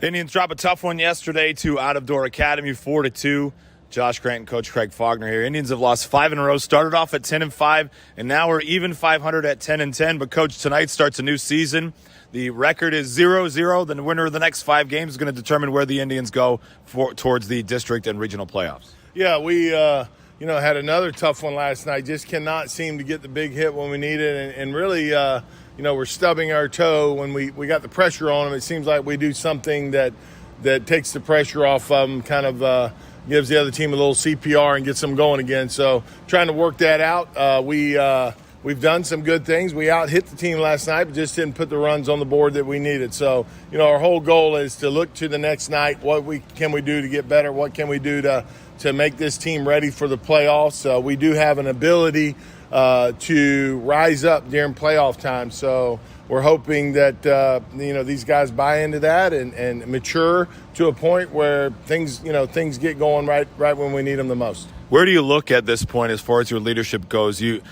Indians drop a tough one yesterday to Out of Door Academy, 4-2. Josh Grant and Coach Craig Faulkner here. Indians have lost 5 in a row, started off at 10-5, and now we're even 500 at 10-10. But Coach, tonight starts a new season. The record is 0-0. The winner of the next 5 games is going to determine where the Indians go towards the district and regional playoffs. Yeah, we had another tough one last night. Just cannot seem to get the big hit when we need it, and really, we're stubbing our toe when we got the pressure on them. It seems like we do something that takes the pressure off of them, kind of gives the other team a little CPR and gets them going again. So trying to work that out. We've done some good things. We out-hit the team last night, but just didn't put the runs on the board that we needed. So, our whole goal is to look to the next night. What can we do to get better? What can we do to make this team ready for the playoffs? We do have an ability to rise up during playoff time. So we're hoping that, these guys buy into that and mature to a point where things get going right when we need them the most. Where do you look at this point as far as your leadership goes? You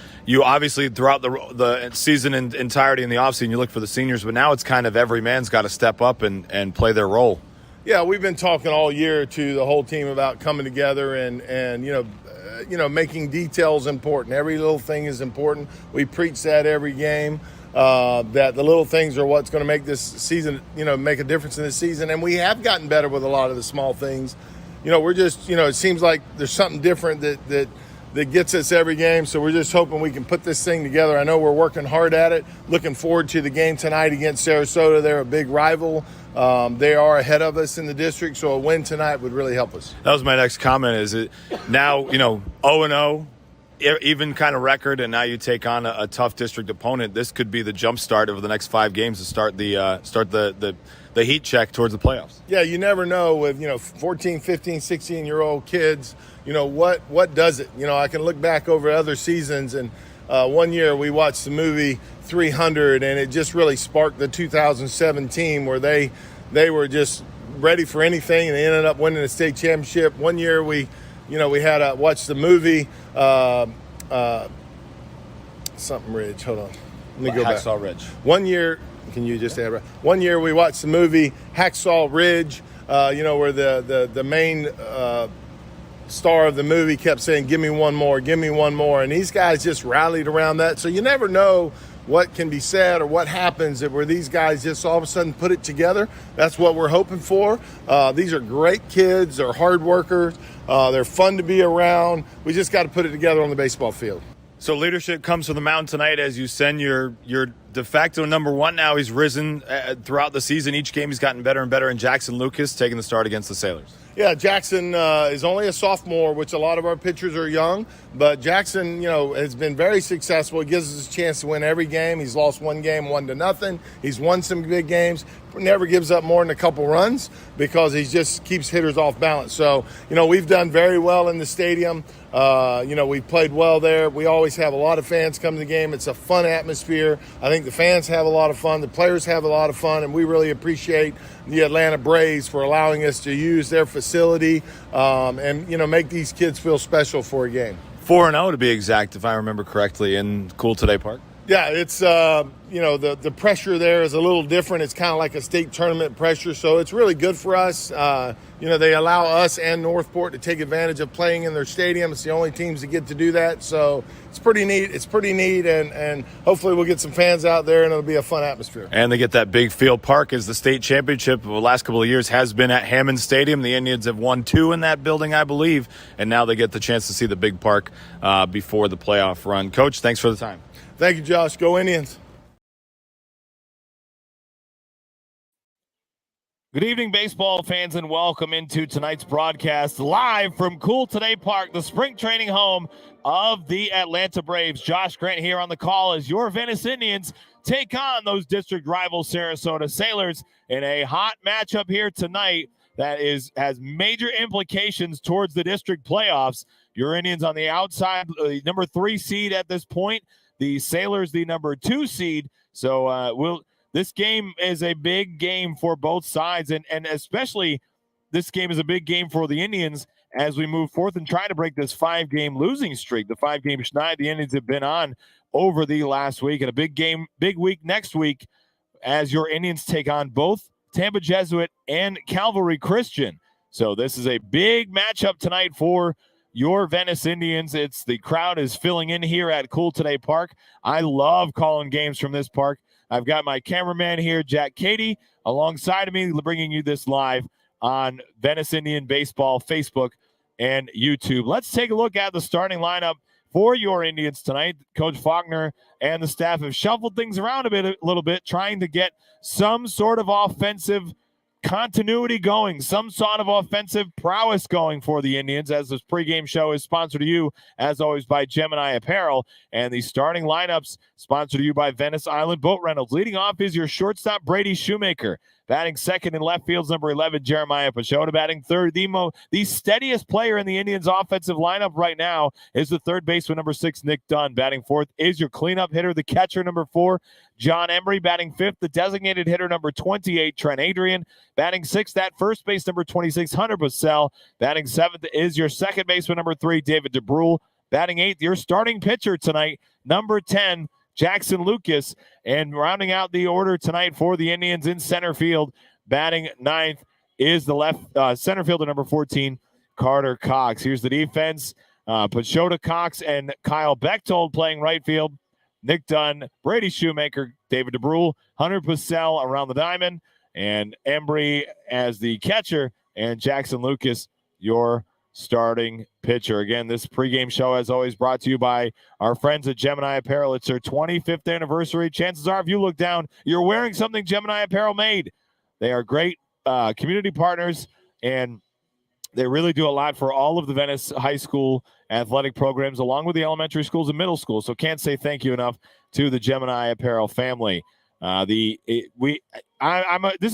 obviously throughout the season and entirety in the offseason, you look for the seniors, but now it's kind of every man's got to step up and play their role. Yeah, we've been talking all year to the whole team about coming together and making details important. Every little thing is important. We preach that every game, that the little things are what's going to make this season, make a difference in this season. And we have gotten better with a lot of the small things. We're just, it seems like there's something different that gets us every game. So we're just hoping we can put this thing together. I know we're working hard at it. Looking forward to the game tonight against Sarasota. They're a big rival. They are ahead of us in the district, so a win tonight would really help us. That was my next comment. Is it now, 0-0, even kind of record, and now you take on a tough district opponent. This could be the jump start over the next 5 games to start the heat check towards the playoffs. Yeah, you never know with 14, 15, 16-year-old kids. What does it? I can look back over other seasons, and one year we watched the movie 300, and it just really sparked the 2007 team where they were just ready for anything, and they ended up winning the state championship. One year we had watched the movie something Ridge. Hold on, let me go back. Hacksaw Ridge. One year, can you just add? One year we watched the movie Hacksaw Ridge. Where the main star of the movie kept saying, "Give me one more, give me one more," and these guys just rallied around that. So you never know what can be said or what happens where these guys just all of a sudden put it together. That's what we're hoping for. These are great kids. They're hard workers. They're fun to be around. We just got to put it together on the baseball field. So leadership comes from the mound tonight as you send your de facto number 1 now. He's risen throughout the season. Each game he's gotten better and better. And Jackson Lucas taking the start against the Sailors. Yeah, Jackson is only a sophomore, which a lot of our pitchers are young. But Jackson, has been very successful. He gives us a chance to win every game. He's lost one game 1-0. He's won some big games. Never gives up more than a couple runs because he just keeps hitters off balance. So, we've done very well in the stadium. We've played well there. We always have a lot of fans come to the game. It's a fun atmosphere. I think the fans have a lot of fun. The players have a lot of fun, and we really appreciate the Atlanta Braves for allowing us to use their facility and make these kids feel special for a game. 4-0 to be exact, if I remember correctly, in Cool Today Park. Yeah, it's, the pressure there is a little different. It's kind of like a state tournament pressure, so it's really good for us. They allow us and Northport to take advantage of playing in their stadium. It's the only teams that get to do that, so it's pretty neat, and hopefully we'll get some fans out there, and it'll be a fun atmosphere. And they get that big field. Park as the state championship of the last couple of years has been at Hammond Stadium. The Indians have won 2 in that building, I believe, and now they get the chance to see the big park before the playoff run. Coach, thanks for the time. Thank you, Josh. Go Indians. Good evening, baseball fans, and welcome into tonight's broadcast live from Cool Today Park, the spring training home of the Atlanta Braves. Josh Grant here on the call as your Venice Indians take on those district rivals Sarasota Sailors in a hot matchup here tonight that has major implications towards the district playoffs. Your Indians on the outside, number 3 seed at this point. The Sailors, the number 2 seed. So this game is a big game for both sides, and especially this game is a big game for the Indians as we move forth and try to break this 5-game losing streak, the 5-game schneid the Indians have been on over the last week. And a big week next week as your Indians take on both Tampa Jesuit, and Calvary Christian. So this is a big matchup tonight for your Venice Indians. The crowd is filling in here at Cool Today Park. I love calling games from this park. I've got my cameraman here, Jack Cady, alongside of me, bringing you this live on Venice Indian Baseball, Facebook, and YouTube. Let's take a look at the starting lineup for your Indians tonight. Coach Faulkner and the staff have shuffled things around a little bit, trying to get some sort of offensive continuity going, some sort of offensive prowess going for the Indians, as this pregame show is sponsored to you, as always, by Gemini Apparel. And the starting lineups sponsored to you by Venice Island Boat Rentals. Leading off is your shortstop, Brady Shoemaker. Batting second in left field's number 11, Jeremiah Pachota. Batting third, the steadiest player in the Indians' offensive lineup right now is the third baseman, number 6, Nick Dunn. Batting fourth is your cleanup hitter, the catcher, number 4, John Emery. Batting fifth, the designated hitter, number 28, Trent Adrian. Batting sixth, at first base, number 26, Hunter Bussell. Batting seventh is your second baseman, number 3, David DeBrule. Batting eighth, your starting pitcher tonight, number 10, Jackson Lucas. And rounding out the order tonight for the Indians in center field, batting ninth is the left center fielder, number 14, Carter Cox. Here's the defense. Pachota, Cox, and Kyle Bechtold playing right field. Nick Dunn, Brady Shoemaker, David DeBrule, Hunter Bussell around the diamond, and Embry as the catcher, and Jackson Lucas, your starting pitcher. Again, this pregame show, as always, brought to you by our friends at Gemini Apparel. It's their 25th anniversary. Chances are, if you look down, you're wearing something Gemini Apparel made. They are great community partners, and they really do a lot for all of the Venice high school athletic programs, along with the elementary schools and middle schools. So can't say thank you enough to the Gemini Apparel family. This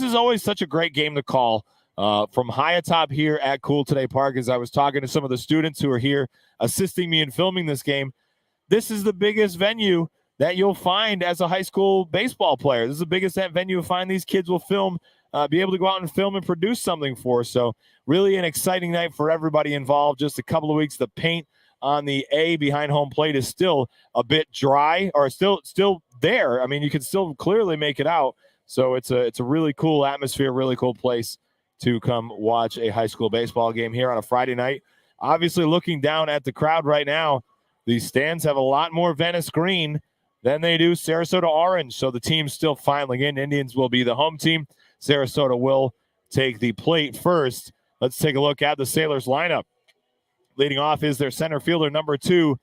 is always such a great game to call from high atop here at Cool Today Park. As I was talking to some of the students who are here assisting me in filming this game, this is the biggest venue that you'll find as a high school baseball player. This is the biggest venue you'll find these kids will film, be able to go out and film and produce something for. So really an exciting night for everybody involved. Just a couple of weeks. The paint on the A behind home plate is still a bit dry, or still there. I mean, you can still clearly make it out. So it's a really cool atmosphere, really cool place to come watch a high school baseball game here on a Friday night. Obviously, looking down at the crowd right now, the stands have a lot more Venice green than they do Sarasota orange. So the team's still filing in. Indians will be the home team. Sarasota will take the plate first. Let's take a look at the Sailors lineup. Leading off is their center fielder, number 2,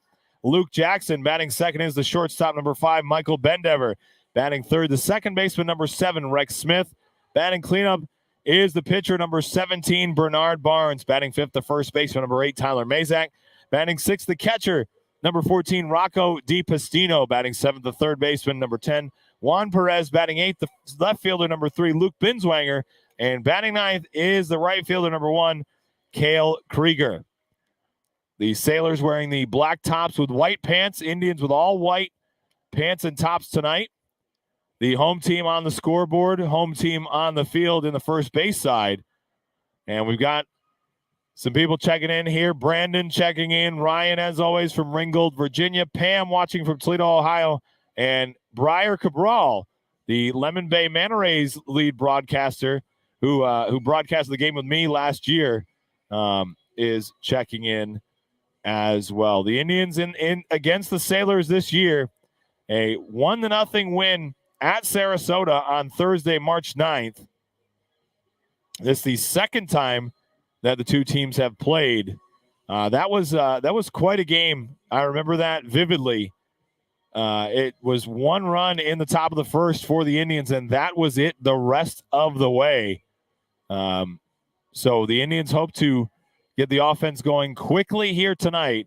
Luke Jackson. Batting second is the shortstop, number 5, Michael Bendever. Batting third, the second baseman, number 7, Rex Smith. Batting cleanup is the pitcher, number 17, Bernard Barnes. Batting fifth, the first baseman, number 8, Tyler Mazak. Batting sixth, the catcher, number 14, Rocco DiPastino. Batting seventh, the third baseman, number 10, Juan Perez. Batting eighth, the left fielder, number 3, Luke Binswanger. And batting ninth is the right fielder, number 1, Cale Krieger. The Sailors wearing the black tops with white pants. Indians with all white pants and tops tonight. The home team on the scoreboard, home team on the field in the first base side. And we've got some people checking in here. Brandon checking in. Ryan, as always, from Ringgold, Virginia. Pam watching from Toledo, Ohio. And Briar Cabral, the Lemon Bay Manta Rays lead broadcaster, who broadcasted the game with me last year, is checking in as well. The Indians in against the Sailors this year, a 1-0 win at Sarasota on Thursday, March 9th. This is the second time that the two teams have played. That was quite a game. I remember that vividly. It was 1 run in the top of the first for the Indians, and that was it the rest of the way. So the Indians hope to get the offense going quickly here tonight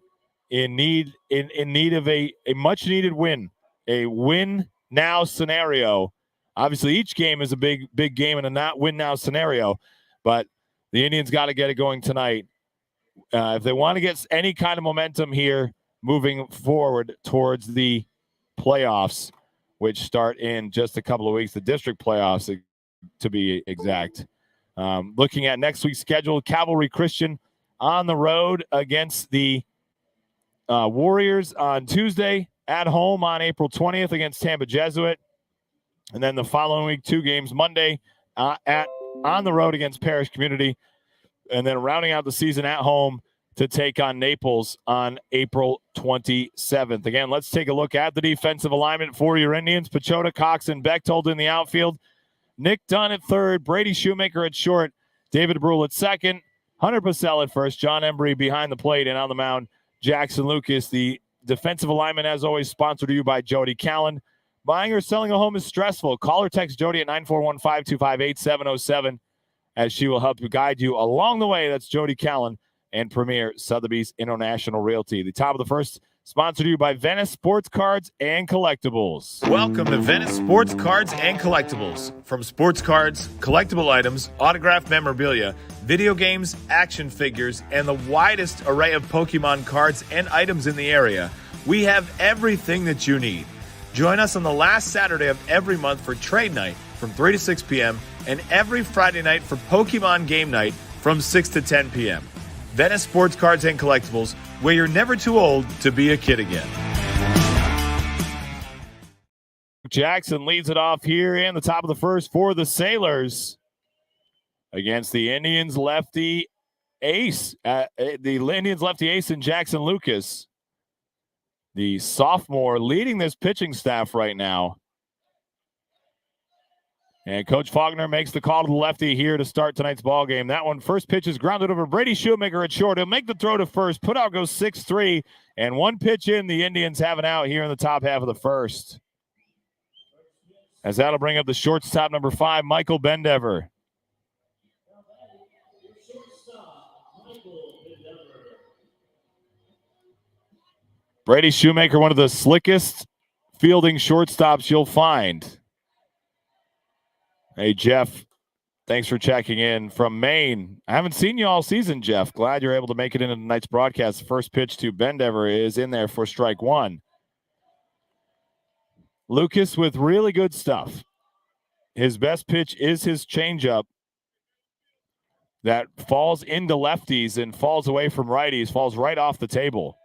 in need of a much needed win, a win now scenario. Obviously, each game is a big game in a not win now scenario, but the Indians got to get it going tonight if they want to get any kind of momentum here moving forward towards the playoffs, which start in just a couple of weeks, the district playoffs to be exact. Looking at next week's schedule, Calvary Christian on the road against the Warriors on Tuesday, at home on April 20th against Tampa Jesuit. And then the following week, 2 games, Monday, on the road against Parish Community, and then rounding out the season at home to take on Naples on April 27th. Again, let's take a look at the defensive alignment for your Indians. Pachota, Cox, and Bechtold in the outfield. Nick Dunn at third. Brady Shoemaker at short. David Brule at second. Hunter Purcell at first. John Embry behind the plate, and on the mound, Jackson Lucas. The defensive alignment, as always, sponsored to you by Jody Callan. Buying or selling a home is stressful. Call or text Jody at 941-525-8707 as she will help you guide you along the way. That's Jody Callan and Premier Sotheby's International Realty. The top of the first, sponsored to you by Venice Sports Cards and Collectibles. Welcome to Venice Sports Cards and Collectibles. From sports cards, collectible items, autographed memorabilia, video games, action figures, and the widest array of Pokemon cards and items in the area, we have everything that you need. Join us on the last Saturday of every month for Trade Night from 3 to 6 p.m. and every Friday night for Pokemon Game Night from 6 to 10 p.m. Venice Sports Cards and Collectibles, where you're never too old to be a kid again. Jackson leads it off here in the top of the first for the Sailors against the Indians lefty ace. The Indians lefty ace in Jackson Lucas, the sophomore leading this pitching staff right now. And Coach Faulkner makes the call to the lefty here to start tonight's ball game. That one, first pitch is grounded over Brady Shoemaker at short. He'll make the throw to first. Put out goes 6-3, and one pitch in, the Indians have an out here in the top half of the first. As that'll bring up the shortstop, number 5, Michael Bendever. Brady Shoemaker, one of the slickest fielding shortstops you'll find. Hey, Jeff, thanks for checking in from Maine. I haven't seen you all season, Jeff. Glad you're able to make it into tonight's broadcast. The first pitch to Bendever is in there for strike one. Lucas with really good stuff. His best pitch is his changeup that falls into lefties and falls away from righties, falls right off the table.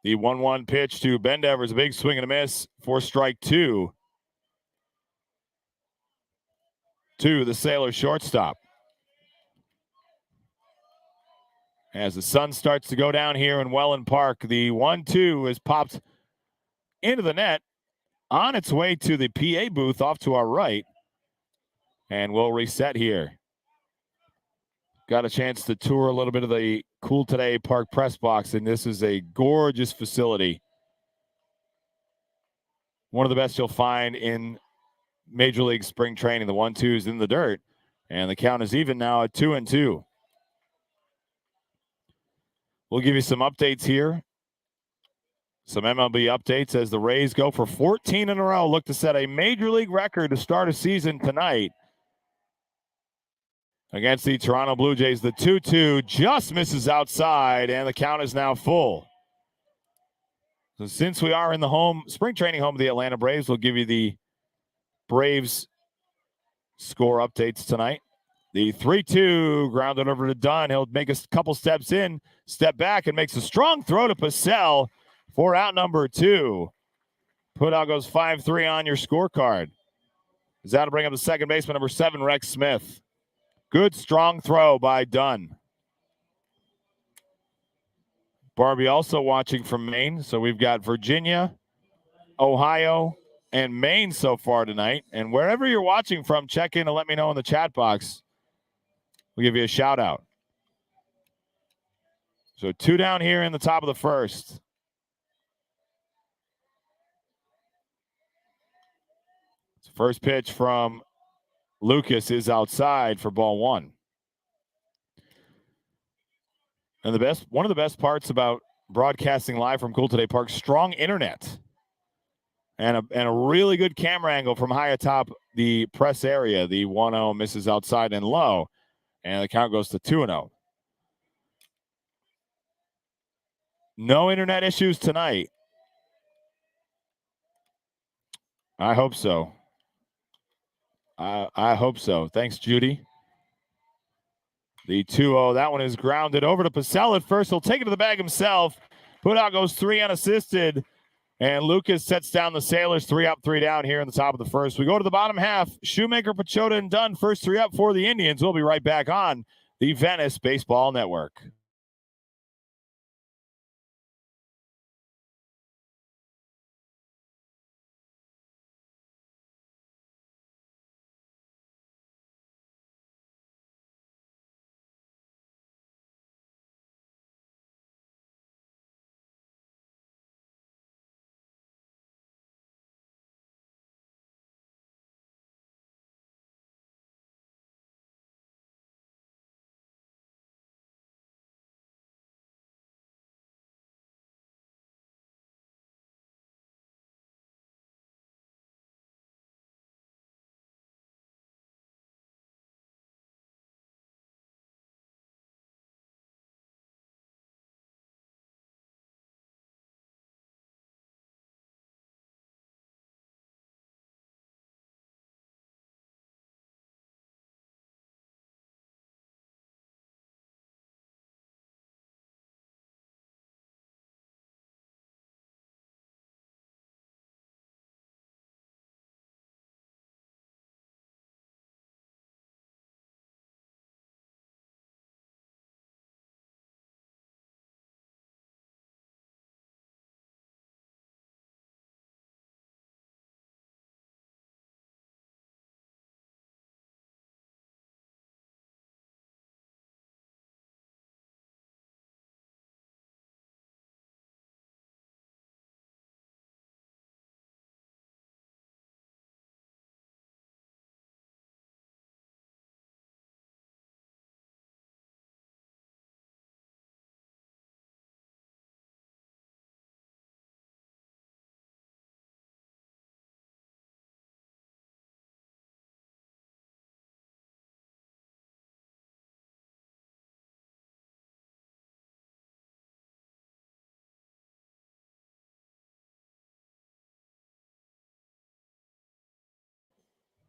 The 1-1 pitch to Bendever is a big swing and a miss for strike two. To the Sailor shortstop. As the sun starts to go down here in Welland Park, the 1-2 is popped into the net on its way to the PA booth off to our right. And we'll reset here. Got a chance to tour a little bit of the Cool Today Park press box, and this is a gorgeous facility. One of the best you'll find in Major League spring training. The 1-2 is in the dirt, and the count is even now at 2-2. We'll give you some updates here. Some MLB updates as the Rays go for 14 in a row. Look to set a Major League record to start a season tonight against the Toronto Blue Jays. The 2-2 just misses outside, and the count is now full. So since we are in the spring training home of the Atlanta Braves, we'll give you the Braves score updates tonight. The 3-2 grounded over to Dunn. He'll make a couple steps in, step back, and makes a strong throw to Purcell for out number 2. Putout goes 5-3 on your scorecard. Is that'll bring up the second baseman, number 7, Rex Smith. Good, strong throw by Dunn. Barbie also watching from Maine. So we've got Virginia, Ohio, and Maine so far tonight. And wherever you're watching from, check in and let me know in the chat box. We'll give you a shout out. So 2 down here in the top of the first. First pitch from Lucas is outside for ball 1. And one of the best parts about broadcasting live from Cool Today Park, strong internet. And a really good camera angle from high atop the press area. The 1-0 misses outside and low. And the count goes to 2-0. No internet issues tonight. I hope so. I hope so. Thanks, Judy. The 2-0, that one is grounded over to Purcell at first. He'll take it to the bag himself. Putout goes 3 unassisted. And Lucas sets down the Sailors 3 up, 3 down here in the top of the first. We go to the bottom half. Shoemaker, Pachota, and Dunn first 3 up for the Indians. We'll be right back on the Venice Baseball Network.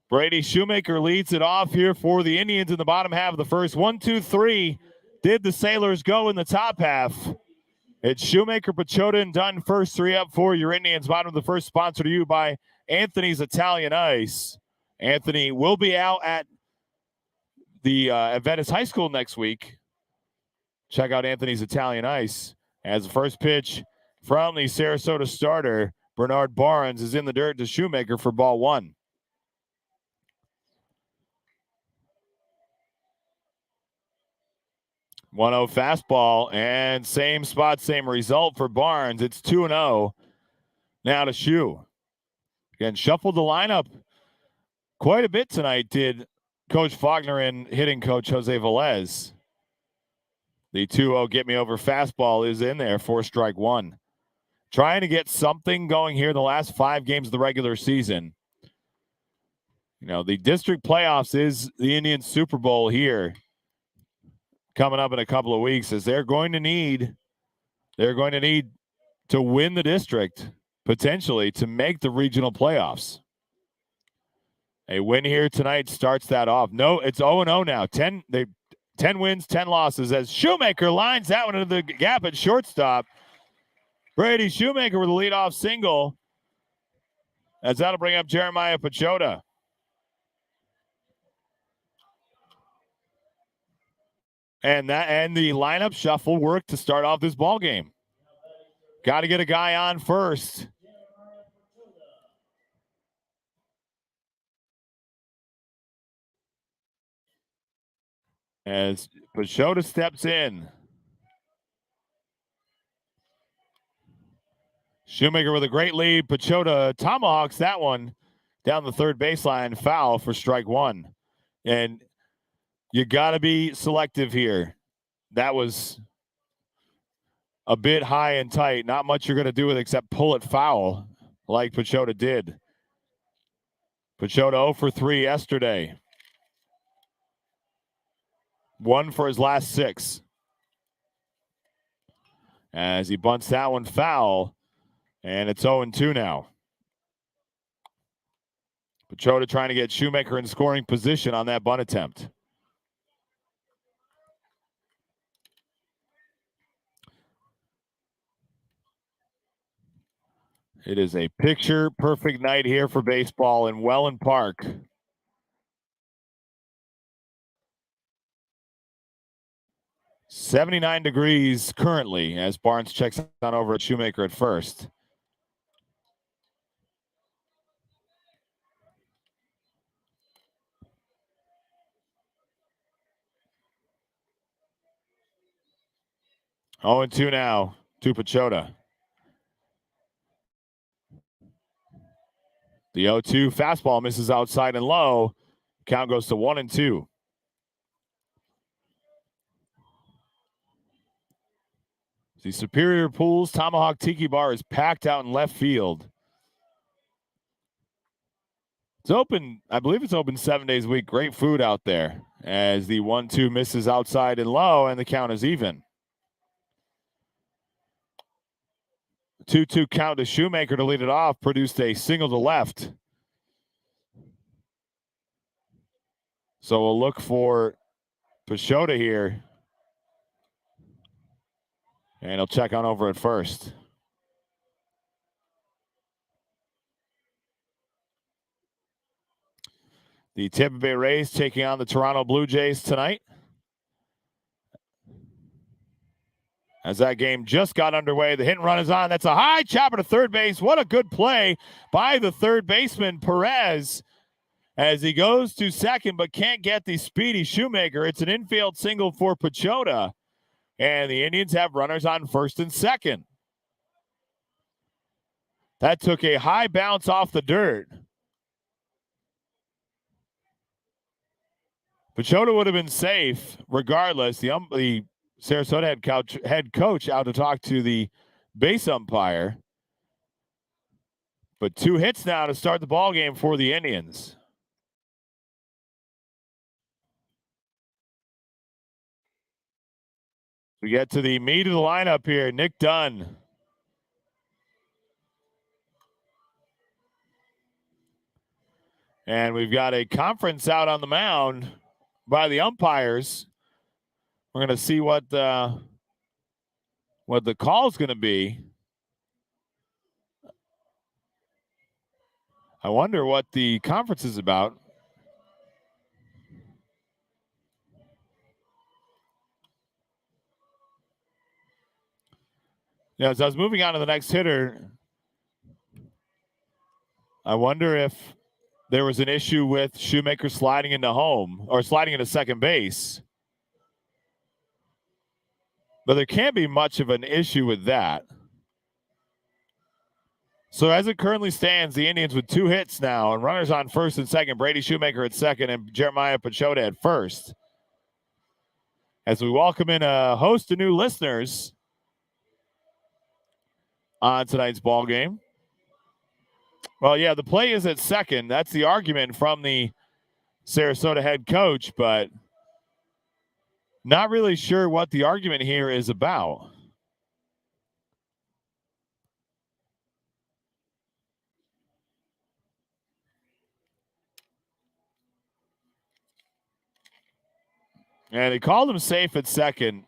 Brady Shoemaker leads it off here for the Indians in the bottom half of the first. 1, 2, 3. Did the Sailors go in the top half? It's Shoemaker, Pachota, and Dunn first 3 up for your Indians. Bottom of the first, sponsored to you by Anthony's Italian Ice. Anthony will be out at the at Venice High School next week. Check out Anthony's Italian Ice. As the first pitch from the Sarasota starter, Bernard Barnes, is in the dirt to Shoemaker for ball 1. 1-0 fastball, and same spot, same result for Barnes. It's 2-0. Now to Shoe. Again, shuffled the lineup quite a bit tonight, did Coach Faulkner and hitting coach Jose Velez. The 2-0 get me over fastball is in there for strike 1. Trying to get something going here in the last 5 games of the regular season. You know, the district playoffs is the Indian Super Bowl here coming up in a couple of weeks, as they're going to need to win the district potentially to make the regional playoffs. A win here tonight starts that off. No, it's 0-0 now. 10 wins, 10 losses, as Shoemaker lines that one into the gap at shortstop. Brady Shoemaker with a leadoff single, as that'll bring up Jeremiah Pachota. And the lineup shuffle worked to start off this ball game. Got to get a guy on first. As Pachota steps in. Shoemaker with a great lead. Pachota tomahawks that one down the third baseline, foul for strike 1. And you got to be selective here. That was a bit high and tight. Not much you're going to do with it except pull it foul like Pachota did. Pachota 0 for 3 yesterday. 1 for his last 6. As he bunts that one foul, and it's 0-2 now. Pachota trying to get Shoemaker in scoring position on that bunt attempt. It is a picture-perfect night here for baseball in Welland Park. "79 degrees currently as Barnes checks on over at Shoemaker at first. Oh, and 2 now to Pachota. The 0-2 fastball misses outside and low. Count goes to 1-2. The Superior Pools Tomahawk Tiki Bar is packed out in left field. It's open, I believe it's open 7 days a week. Great food out there as the 1-2 misses outside and low, and the count is even. 2-2 count to Shoemaker to lead it off, produced a single to left. So we'll look for Pachota here. And he'll check on over at first. The Tampa Bay Rays taking on the Toronto Blue Jays tonight. As that game just got underway, the hit and run is on. That's a high chopper to third base. What a good play by the third baseman, Perez, as he goes to second but can't get the speedy Shoemaker. It's an infield single for Pachota, and the Indians have runners on first and second. That took a high bounce off the dirt. Pachota would have been safe regardless. The Sarasota head coach out to talk to the base umpire. But 2 hits now to start the ball game for the Indians. We get to the meat of the lineup here. Nick Dunn. And we've got a conference out on the mound by the umpires. We're going to see what the call is going to be. I wonder what the conference is about. Yeah, as I was moving on to the next hitter, I wonder if there was an issue with Shoemaker sliding into home or sliding into second base. But there can't be much of an issue with that. So as it currently stands, the Indians with 2 hits now and runners on first and second. Brady Shoemaker at second and Jeremiah Pachota at first. As we welcome in a host of new listeners on tonight's ball game. Well, yeah, the play is at second. That's the argument from the Sarasota head coach, but not really sure what the argument here is about. And he called him safe at second.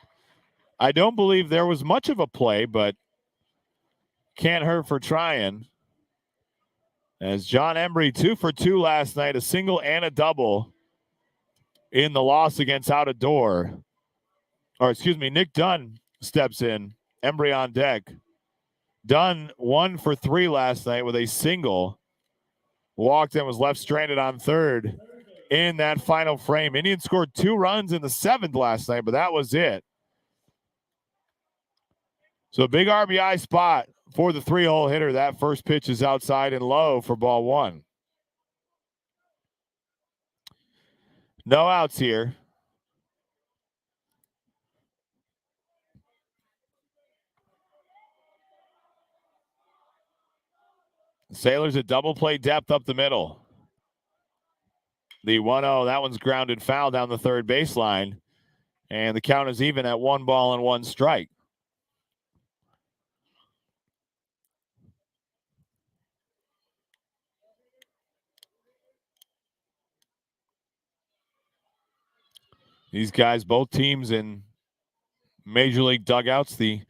I don't believe there was much of a play, but can't hurt for trying. As John Embry, 2 for 2 last night, a single and a double in the loss against Out of Door. Or excuse me, Nick Dunn steps in. Embry on deck. Dunn 1 for 3 last night with a single. Walked and was left stranded on third in that final frame. Indians scored 2 runs in the 7th last night, but that was it. So a big RBI spot for the 3-hole hitter. That first pitch is outside and low for ball 1. No outs here. Sailors at double play depth up the middle. The 1-0, that one's grounded foul down the third baseline. And the count is even at 1 ball and 1 strike. These guys, both teams in Major League dugouts, the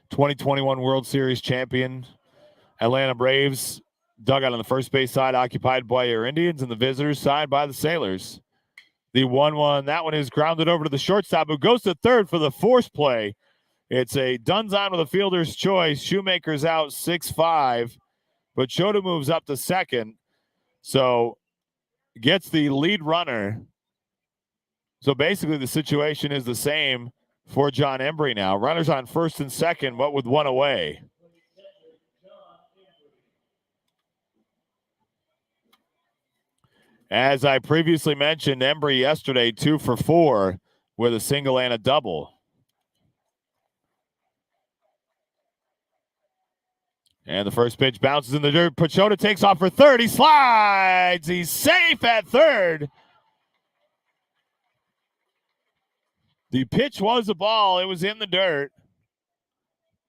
2021 World Series champion Atlanta Braves dugout on the first base side occupied by your Indians, and the visitors side by the Sailors. The 1-1, that one is grounded over to the shortstop, who goes to third for the force play. It's a Dunzon with a fielder's choice. Shoemaker's out 6-5, but Shota moves up to second, so gets the lead runner. So basically the situation is the same for John Embry now. Runners on first and second, but with one away. As I previously mentioned, Embry yesterday 2 for 4 with a single and a double. And the first pitch bounces in the dirt. Pachota takes off for third. He slides. He's safe at third. The pitch was a ball. It was in the dirt.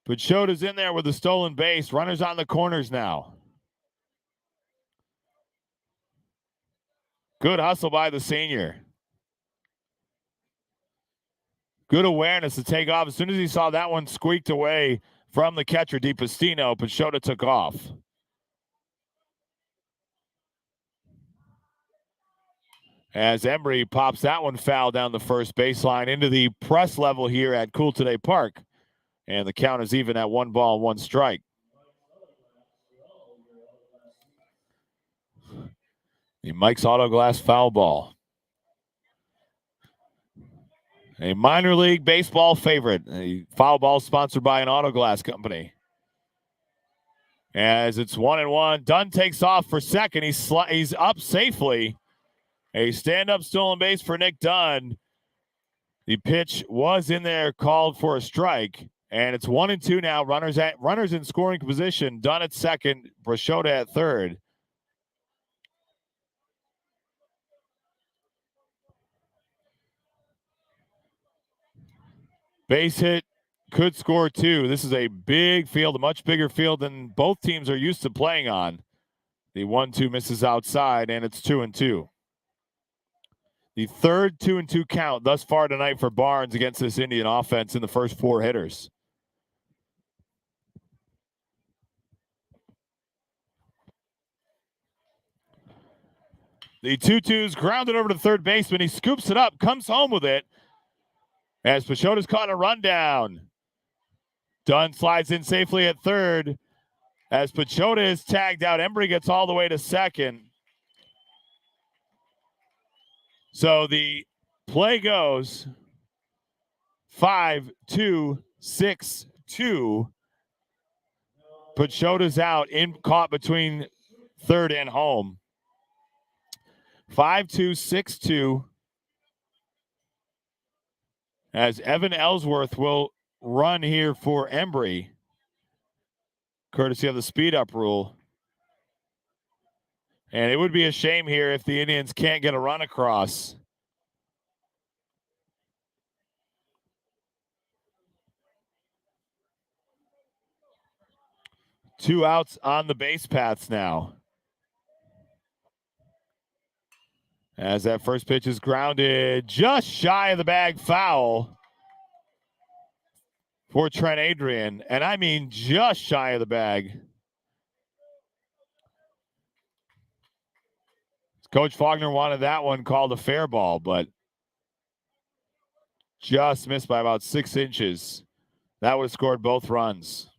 Pachota's in there with a stolen base. Runners on the corners now. Good hustle by the senior. Good awareness to take off. As soon as he saw that one squeaked away from the catcher, DiPastino, Pachota took off. As Embry pops that one foul down the first baseline into the press level here at Cool Today Park. And the count is even at 1 ball, 1 strike. The Mike's Autoglass foul ball. A minor league baseball favorite. A foul ball sponsored by an Autoglass company. As it's 1-1, Dunn takes off for second. He's up safely. A stand-up stolen base for Nick Dunn. The pitch was in there, called for a strike. And it's 1-2 now. Runners in scoring position. Dunn at second, Pachota at third. Base hit, could score 2. This is a big field, a much bigger field than both teams are used to playing on. The 1-2 misses outside, and it's 2-2. The third 2-2 count thus far tonight for Barnes against this Indian offense in the first 4 hitters. The 2-2's grounded over to third baseman. He scoops it up, comes home with it. As Pachota's caught a rundown. Dunn slides in safely at third. As Pachota is tagged out, Embry gets all the way to second. So the play goes 5-2-6-2. Pachota's out, caught between third and home. 5-2-6-2. As Evan Ellsworth will run here for Embry, courtesy of the speed-up rule. And it would be a shame here if the Indians can't get a run across. Two outs on the base paths now. As that first pitch is grounded just shy of the bag, foul for Trent Adrian. And I mean just shy of the bag. Coach Faulkner wanted that one called a fair ball, but just missed by about 6 inches. That would have scored both runs.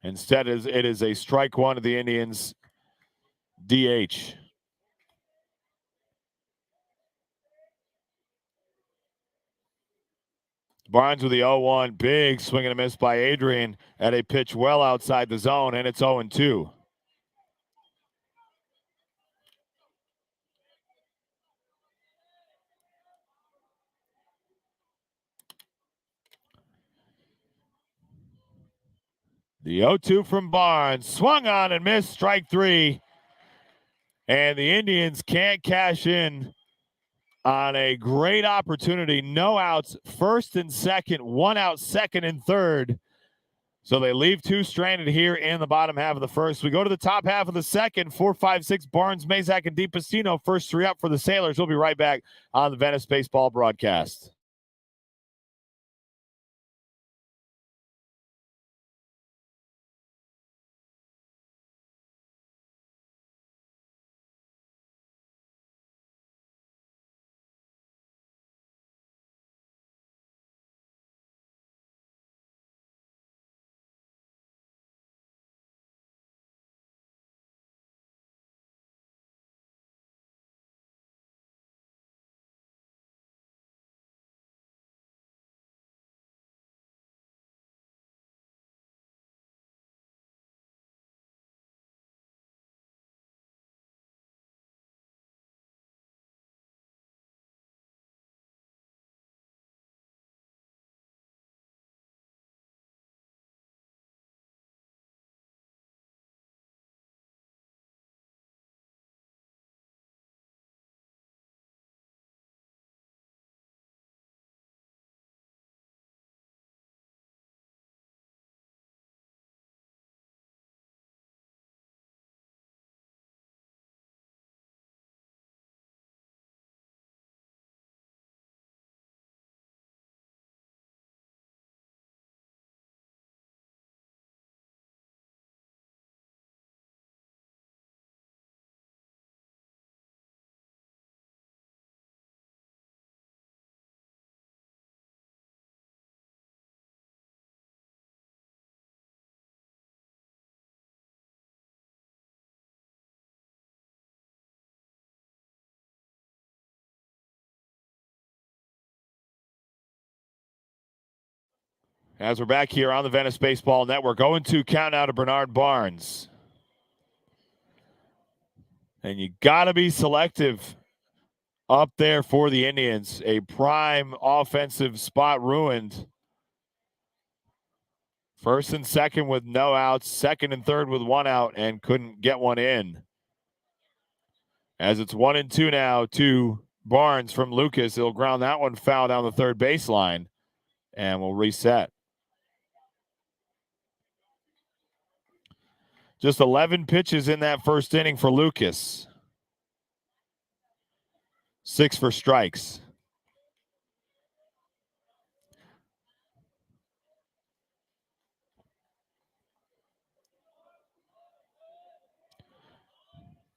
Instead, it is a strike one of the Indians. DH. Barnes with the 0-1. Big swing and a miss by Adrian at a pitch well outside the zone, and it's 0-2. The 0-2 from Barnes. Swung on and missed, strike 3. And the Indians can't cash in on a great opportunity. No outs, first and second, 1 out, second and third. So they leave 2 stranded here in the bottom half of the first. We go to the top half of the second. 4, 5, 6, Barnes, Mazak, and DiPastino. First 3 up for the Sailors. We'll be right back on the Venice baseball broadcast. As we're back here on the Venice Baseball Network, 0-2 count out of Bernard Barnes. And you got to be selective up there for the Indians. A prime offensive spot ruined. First and second with no outs, second and third with one out, and couldn't get one in. As it's 1-2 now to Barnes from Lucas. He'll ground that one foul down the third baseline, and we'll reset. Just 11 pitches in that first inning for Lucas. 6 for strikes.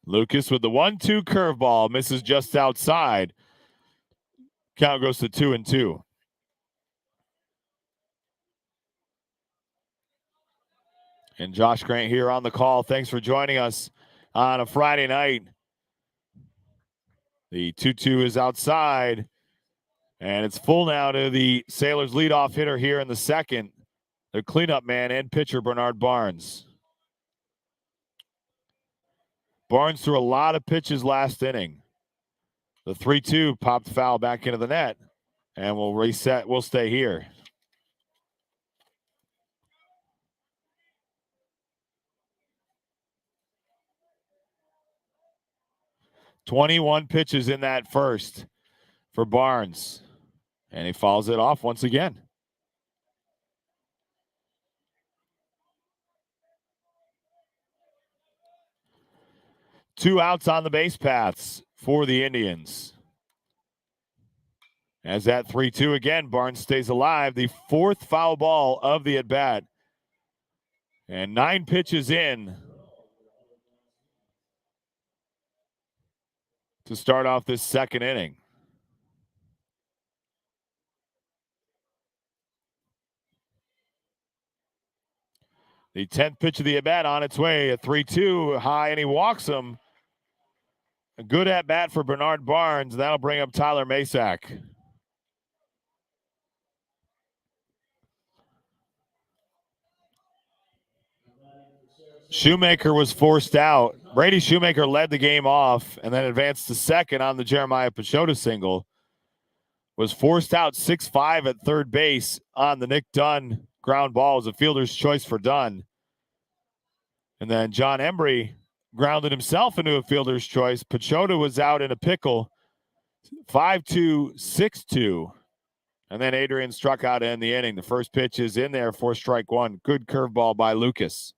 Lucas with the 1-2 curveball, misses just outside. Count goes to 2-2. And Josh Grant here on the call. Thanks for joining us on a Friday night. The 2-2 is outside, and it's full now to the Sailors' leadoff hitter here in the second. The cleanup man and pitcher, Bernard Barnes. Barnes threw a lot of pitches last inning. The 3-2 popped foul back into the net, and we'll reset. We'll stay here. "21 pitches in that first for Barnes, and he fouls it off once again. Two outs on the base paths for the Indians. As that 3-2 again, Barnes stays alive. The fourth foul ball of the at-bat. And 9 pitches in to start off this second inning. The 10th pitch of the at-bat on its way. A 3-2 high, and he walks him. A good at-bat for Bernard Barnes. That'll bring up Tyler Masak. Shoemaker was forced out. Brady Shoemaker led the game off and then advanced to second on the Jeremiah Pachota single. Was forced out 6-5 at third base on the Nick Dunn ground ball. It was a fielder's choice for Dunn. And then John Embry grounded himself into a fielder's choice. Pachota was out in a pickle. 5-2, 6-2. And then Adrian struck out to end the inning. The first pitch is in there for strike one. Good curveball by Lucas.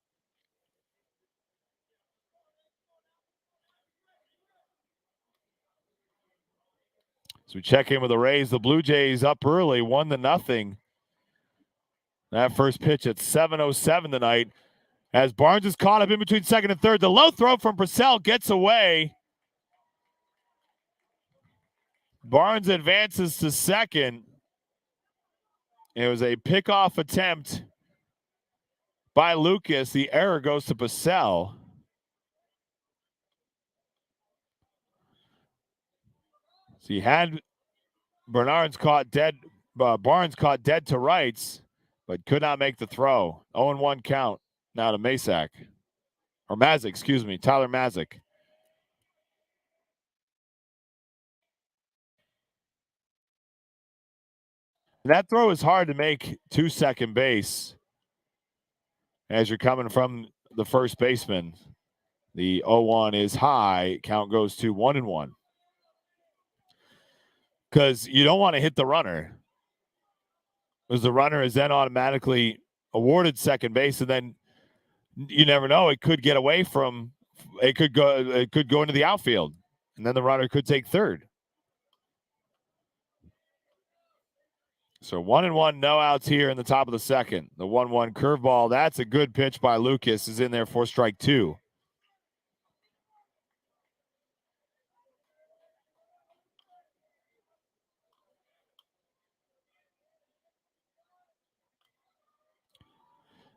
So we check in with the Rays. The Blue Jays up early, 1-0. That first pitch at 7:07 tonight. As Barnes is caught up in between second and third. The low throw from Purcell gets away. Barnes advances to second. It was a pickoff attempt by Lucas. The error goes to Purcell. So he had Barnes caught dead to rights, but could not make the throw. 0-1 count now to Masak. Or Mazik, excuse me, Tyler Mazik. That throw is hard to make to second base as you're coming from the first baseman. The 0-1 is high. Count goes to 1-1. Because you don't want to hit the runner. Because the runner is then automatically awarded second base, and then you never know. It could get away from. It could go into the outfield, and then the runner could take third. So 1-1, no outs here in the top of the second. The 1-1 curveball. That's a good pitch by Lucas. Is in there for strike two.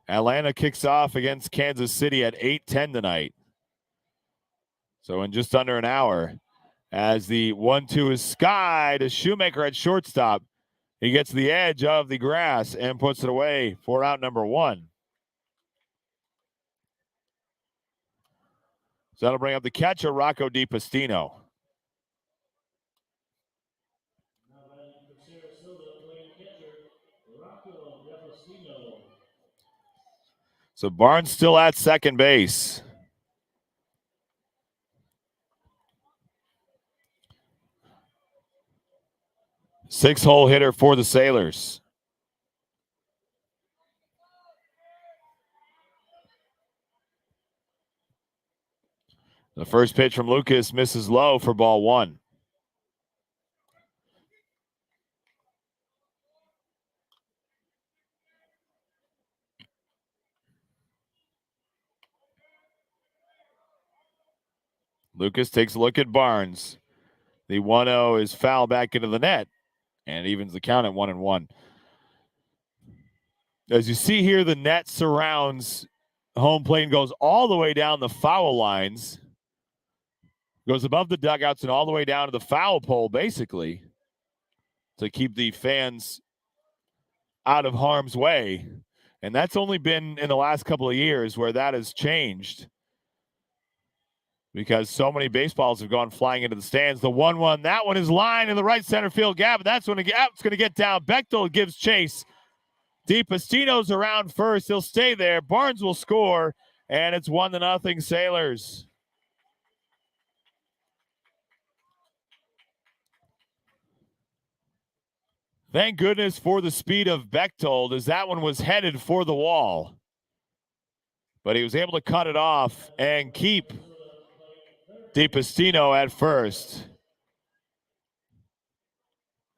Atlanta kicks off against Kansas City at 8:10 tonight. So in just under an hour, as the 1-2 is sky to Shoemaker at shortstop. He gets the edge of the grass and puts it away for out number 1. So that'll bring up the catcher, Rocco DiPastino. So Barnes still at second base. Six-hole hitter for the Sailors. The first pitch from Lucas misses low for ball 1. Lucas takes a look at Barnes. The 1-0 is foul back into the net and evens the count at 1-1. As you see here, the net surrounds home plate and goes all the way down the foul lines. Goes above the dugouts and all the way down to the foul pole, basically, to keep the fans out of harm's way. And that's only been in the last couple of years where that has changed, because so many baseballs have gone flying into the stands. The 1-1, that one is lined in the right center field gap, and that's when it's going to get down. Bechtel gives chase. DiPastino's around first. He'll stay there. Barnes will score, and it's 1-0 Sailors. Thank goodness for the speed of Bechtold, as that one was headed for the wall. But he was able to cut it off and keep DiPastino at first.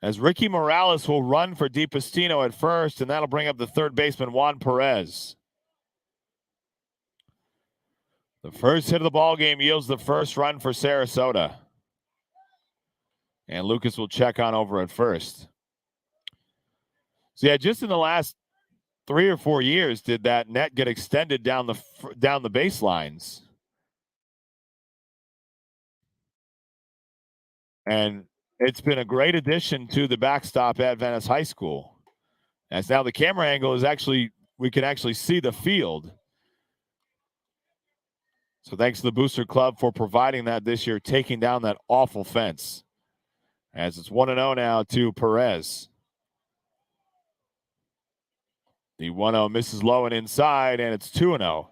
As Ricky Morales will run for DiPastino at first, and that'll bring up the third baseman, Juan Perez. The first hit of the ball game yields the first run for Sarasota. And Lucas will check on over at first. So yeah, just in the last 3 or 4 years did that net get extended down the baselines. And it's been a great addition to the backstop at Venice High School. As now the camera angle is we can actually see the field. So thanks to the Booster Club for providing that this year, taking down that awful fence. As it's 1-0 now to Perez. The 1-0 misses low and inside, and it's 2-0.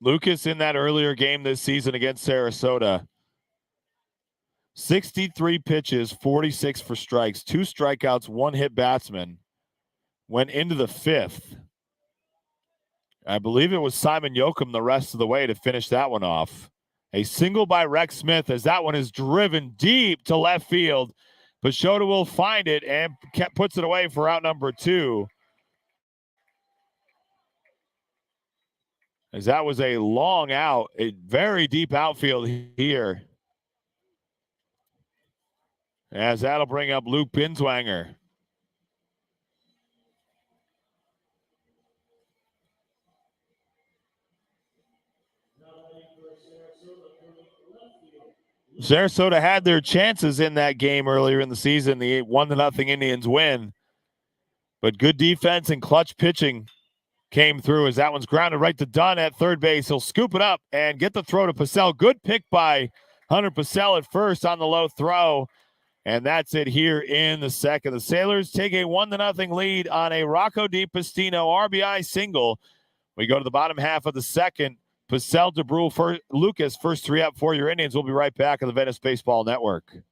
Lucas in that earlier game this season against Sarasota, 63 pitches, 46 for strikes, 2 strikeouts, 1 hit batsman. Went into the 5th. I believe it was Simon Yoakum the rest of the way to finish that one off. A single by Rex Smith, as that one is driven deep to left field. Pashota will find it and puts it away for out number 2. As that was a long out, a very deep outfield here. As that'll bring up Luke Binswanger. Sarasota had their chances in that game earlier in the season. The 1-0 Indians win. But good defense and clutch pitching came through, as that one's grounded right to Dunn at third base. He'll scoop it up and get the throw to Purcell. Good pick by Hunter Purcell at first on the low throw. And that's it here in the second. The Sailors take a 1-0 lead on a Rocco DiPastino RBI single. We go to the bottom half of the second. Purcell, DeBrule, Lucas, first 3 up for your Indians. We'll be right back on the Venice Baseball Network.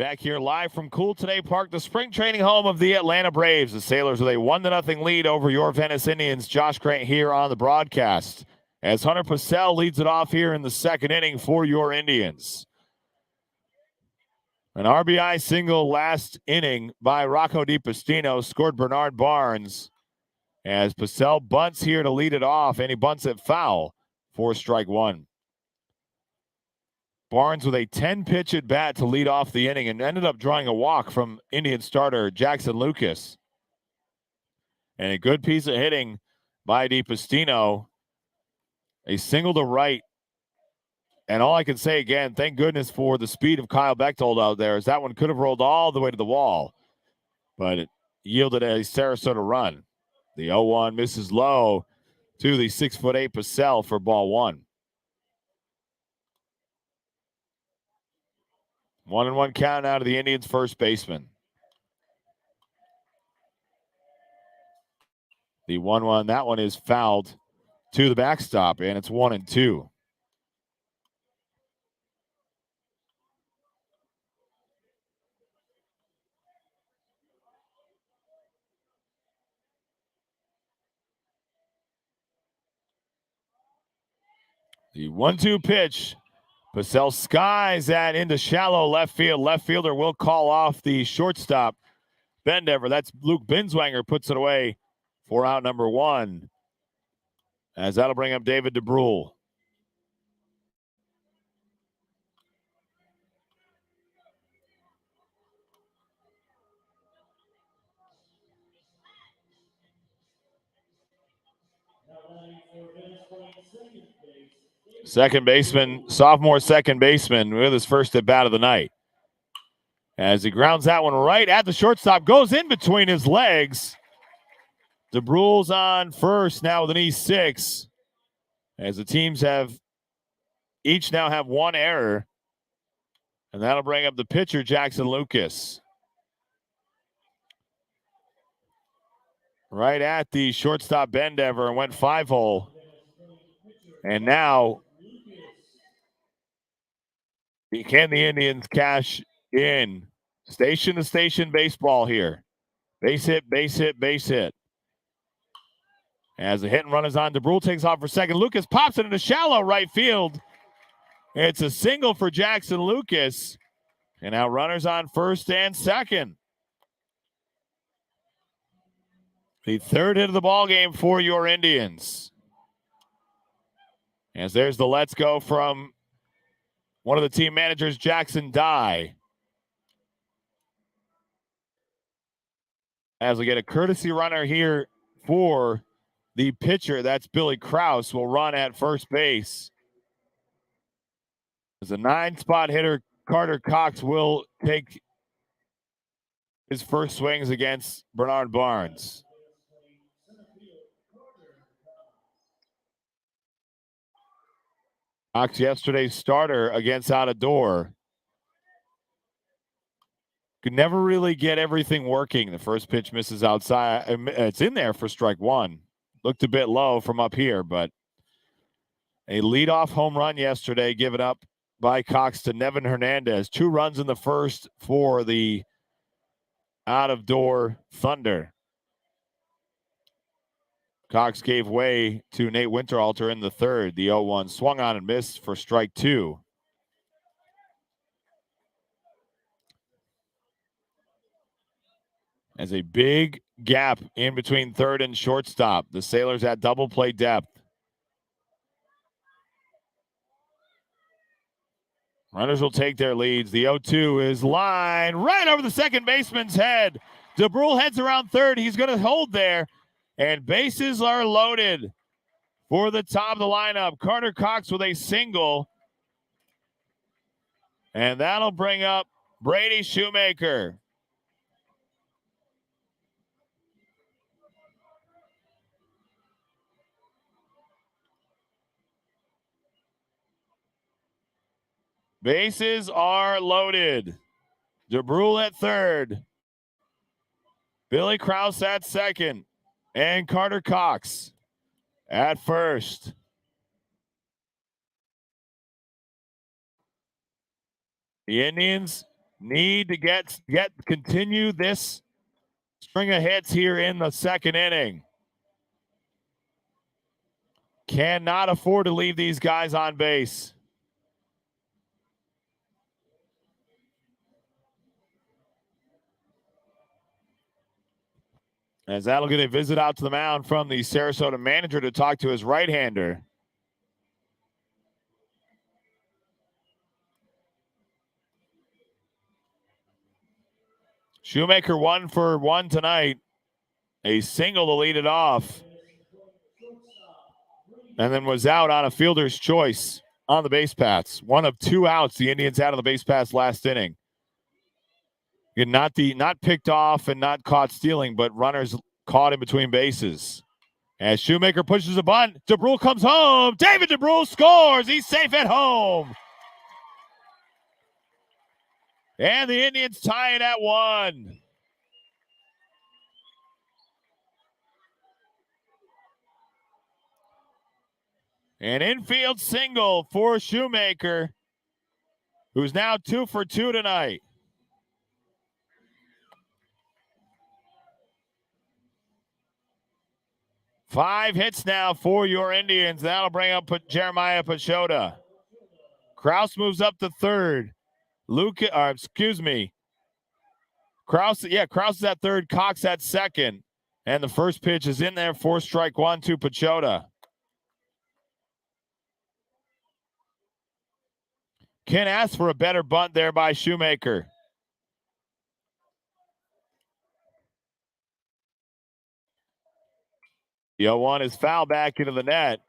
Back here live from Cool Today Park, the spring training home of the Atlanta Braves. The Sailors with a 1-0 lead over your Venice Indians. Josh Grant here on the broadcast as Hunter Purcell leads it off here in the second inning for your Indians. An RBI single last inning by Rocco DiPastino scored Bernard Barnes as Purcell bunts here to lead it off, and he bunts it foul for strike one. Barnes with a 10-pitch at bat to lead off the inning and ended up drawing a walk from Indian starter Jackson Lucas. And a good piece of hitting by DiPastino. A single to right. And all I can say again, thank goodness for the speed of Kyle Bechtold out there, as that one could have rolled all the way to the wall. But it yielded a Sarasota run. The 0-1 misses low to the 6'8" Purcell for ball one. 1-1 count out of the Indians' first baseman. The 1-1, that one is fouled to the backstop, and it's 1-2. The 1-2 pitch. Purcell skies that into shallow left field. Left fielder will call off the shortstop, Bendever. That's Luke Binswanger, puts it away for out number one, as that'll bring up David DeBrule. Second baseman, sophomore second baseman with his first at bat of the night. As he grounds that one right at the shortstop, goes in between his legs. DeBrule's on first now with an E6. As the teams each now have one error. And that'll bring up the pitcher, Jackson Lucas. Right at the shortstop, Bendever, and went 5-hole. And now, can the Indians cash in? Station to station baseball here. Base hit, base hit, base hit. As the hit and run is on, DeBrule takes off for second. Lucas pops it into shallow right field. It's a single for Jackson Lucas. And now runners on first and second. The third hit of the ball game for your Indians. As there's the let's go from one of the team managers, Jackson Dye. As we get a courtesy runner here for the pitcher, that's Billy Krause, will run at first base. As a 9-spot hitter, Carter Cox will take his first swings against Bernard Barnes. Cox, yesterday's starter against Out of Door, could never really get everything working. The first pitch misses outside. It's in there for strike one. Looked a bit low from up here, but a leadoff home run yesterday given up by Cox to Nevin Hernandez. 2 runs in the first for the Out of Door Thunder. Cox gave way to Nate Winterhalter in the third. The 0-1 swung on and missed for strike two. As a big gap in between third and shortstop. The Sailors at double play depth. Runners will take their leads. The 0-2 is line right over the second baseman's head. DeBrule heads around third. He's going to hold there. And bases are loaded for the top of the lineup. Carter Cox with a single. And that'll bring up Brady Shoemaker. Bases are loaded. DeBrule at third. Billy Krause at second. And Carter Cox at first. The Indians need to continue this string of hits here in the second inning. Cannot afford to leave these guys on base. As that'll get a visit out to the mound from the Sarasota manager to talk to his right-hander. Shoemaker 1 for 1 tonight. A single to lead it off. And then was out on a fielder's choice on the base paths. 1 of 2 outs. The Indians out of the base paths last inning. Not picked off and not caught stealing, but runners caught in between bases. As Shoemaker pushes a bunt, DeBrule comes home. David DeBrule scores. He's safe at home. And the Indians tie it at 1. An infield single for Shoemaker, who's now 2 for 2 tonight. Five hits now for your Indians. That'll bring up Jeremiah Pachota. Kraus moves up to third. Kraus is at third, Cox at second. And the first pitch is in there for strike 1 to Pachota. Can't ask for a better bunt there by Shoemaker. The 0-1 is foul back into the net.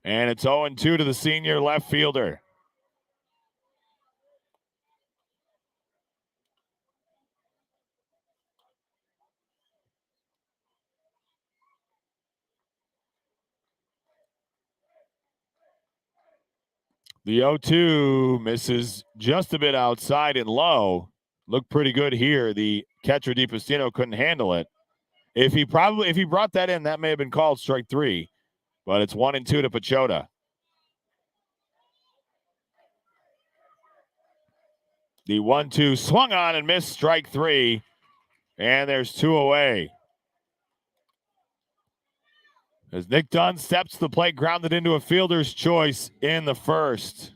And it's 0-2 to the senior left fielder. The 0-2 misses just a bit outside and low. Looked pretty good here. The catcher DiPastino couldn't handle it. If he brought that in, that may have been called strike 3. But it's 1-2 to Pachota. The 1-2 swung on and missed strike 3. And there's 2 away. As Nick Dunn steps to the plate, grounded into a fielder's choice in the first.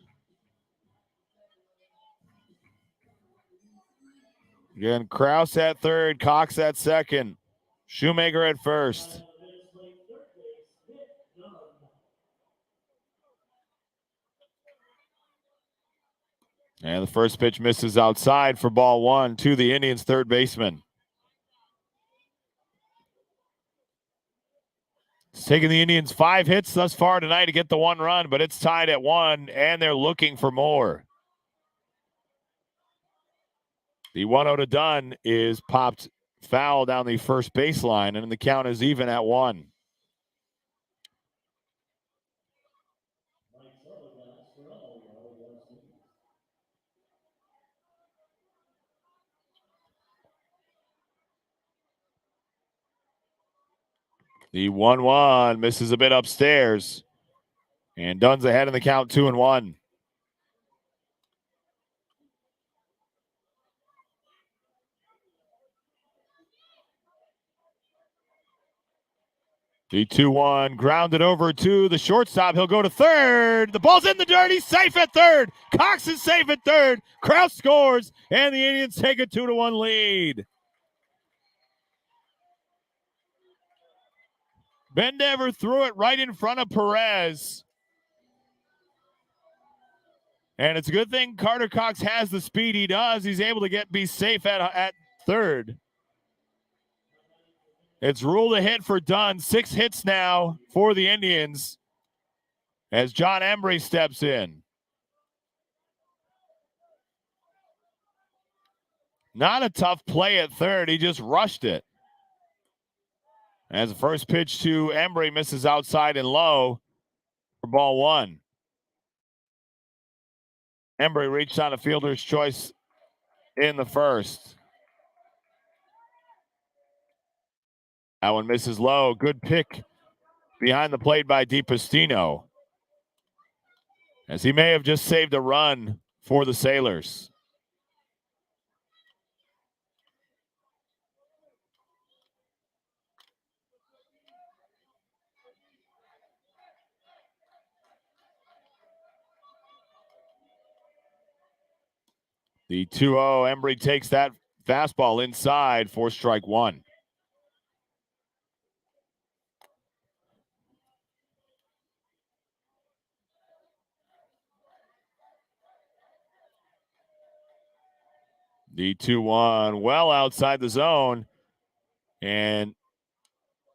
Again, Kraus at third, Cox at second, Shoemaker at first. And the first pitch misses outside for ball 1 to the Indians' third baseman. It's taken the Indians 5 hits thus far tonight to get the 1 run, but it's tied at 1, and they're looking for more. The 1-0 to Dunn is popped foul down the first baseline, and the count is even at 1. The 1-1 misses a bit upstairs. And Dunn's ahead in the count, 2-1. The 2-1 grounded over to the shortstop. He'll go to third. The ball's in the dirt. He's safe at third. Cox is safe at third. Kraus scores, and the Indians take a 2-1 lead. Bendever threw it right in front of Perez. And it's a good thing Carter Cox has the speed he does. He's able to be safe at third. It's ruled a hit for Dunn. 6 hits now for the Indians as John Embry steps in. Not a tough play at third. He just rushed it. As the first pitch to Embry misses outside and low for ball 1. Embry reached on a fielder's choice in the first. That one misses low. Good pick behind the plate by DiPastino, as he may have just saved a run for the Sailors. The 2-0, Embry takes that fastball inside for strike one. The 2-1, well outside the zone. And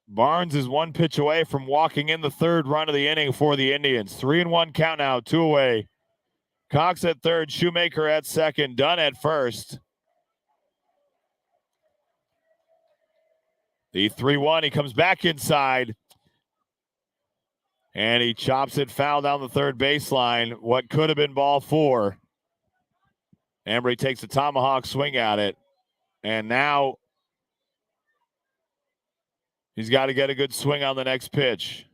Barnes is one pitch away from walking in the third run of the inning for the Indians. 3-1 count now, 2 away. Cox at third, Shoemaker at second, Dunn at first. The 3-1, he comes back inside. And he chops it foul down the third baseline. What could have been ball four. Embry takes a tomahawk swing at it. And now he's got to get a good swing on the next pitch.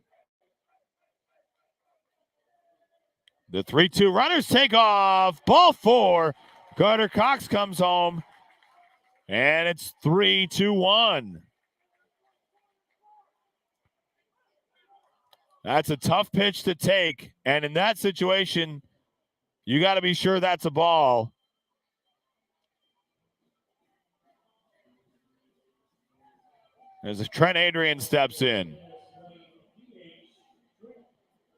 The 3-2 runners take off. Ball four. Carter Cox comes home. And it's 3-1. That's a tough pitch to take. And in that situation, you got to be sure that's a ball. As Trent Adrian steps in.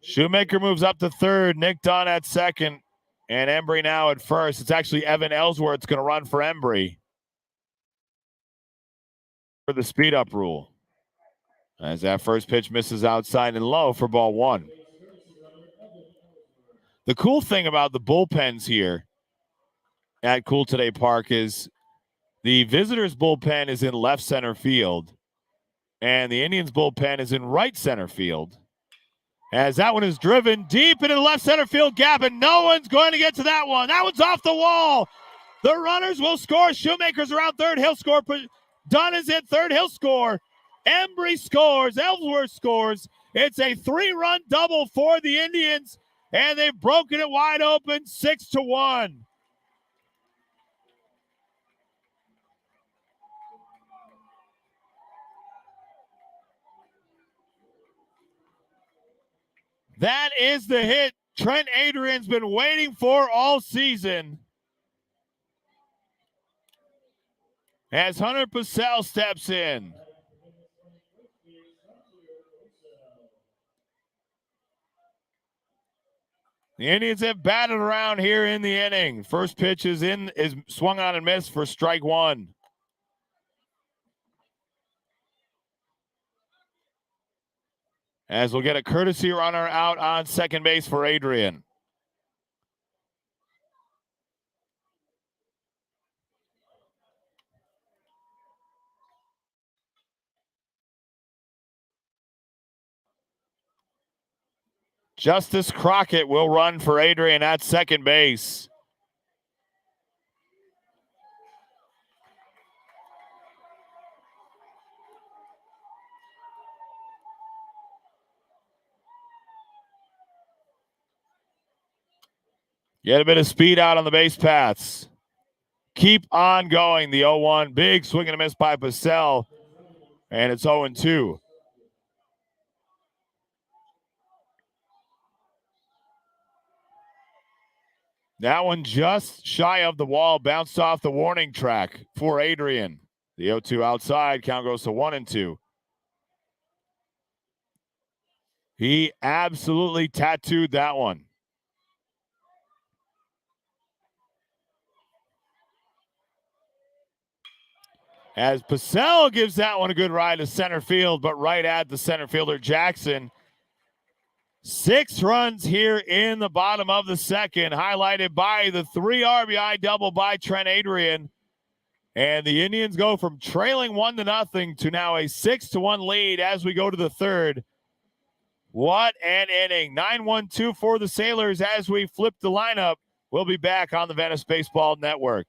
Shoemaker moves up to third. Nick Dunn at second. And Embry now at first. It's actually Evan Ellsworth's going to run for Embry for the speed up rule. As that first pitch misses outside and low for ball one. The cool thing about the bullpens here at Cool Today Park is the visitors' bullpen is in left center field, and the Indians' bullpen is in right center field. As that one is driven deep into the left center field gap, and no one's going to get to that one. That one's off the wall. The runners will score. Shoemaker's around third. He'll score. Dunn is in third. He'll score. Embry scores. Ellsworth scores. It's a 3-run double for the Indians, and they've broken it wide open 6-1. That is the hit Trent Adrian's been waiting for all season. As Hunter Purcell steps in. The Indians have batted around here in the inning. First pitch is swung on and missed for strike one. As we'll get a courtesy runner out on second base for Adrian. Justice Crockett will run for Adrian at second base. Get a bit of speed out on the base paths. Keep on going. The 0-1. Big swing and a miss by Purcell. And it's 0-2. That one just shy of the wall. Bounced off the warning track for Adrian. The 0-2 outside. Count goes to 1-2. He absolutely tattooed that one. As Purcell gives that one a good ride to center field, but right at the center fielder, Jackson. 6 runs here in the bottom of the second, highlighted by the 3 RBI double by Trent Adrian. And the Indians go from trailing 1-0 to now a 6-1 lead as we go to the third. What an inning. 9-1-2 for the Sailors as we flip the lineup. We'll be back on the Venice Baseball Network.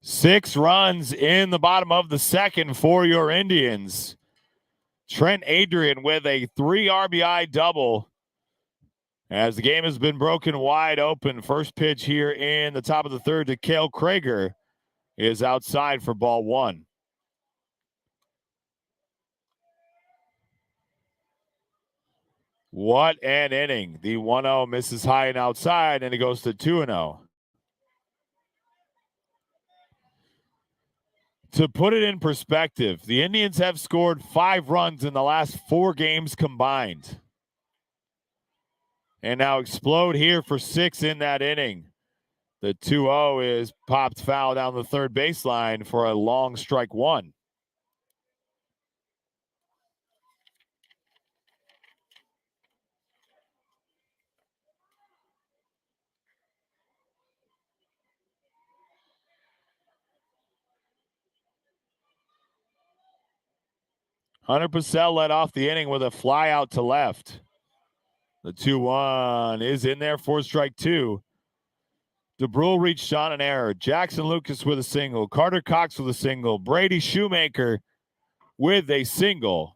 6 runs in the bottom of the second for your Indians. Trent Adrian with a 3 RBI double as the game has been broken wide open. First pitch here in the top of the third to Cale Krager is outside for ball 1. What an inning. The 1-0 misses high and outside, and it goes to 2-0. To put it in perspective, the Indians have scored 5 runs in the last 4 games combined. And now explode here for 6 in that inning. The 2-0 is popped foul down the third baseline for a long strike 1. Hunter Purcell led off the inning with a fly out to left. The 2-1 is in there for strike 2. DeBrule reached on an error. Jackson Lucas with a single. Carter Cox with a single. Brady Shoemaker with a single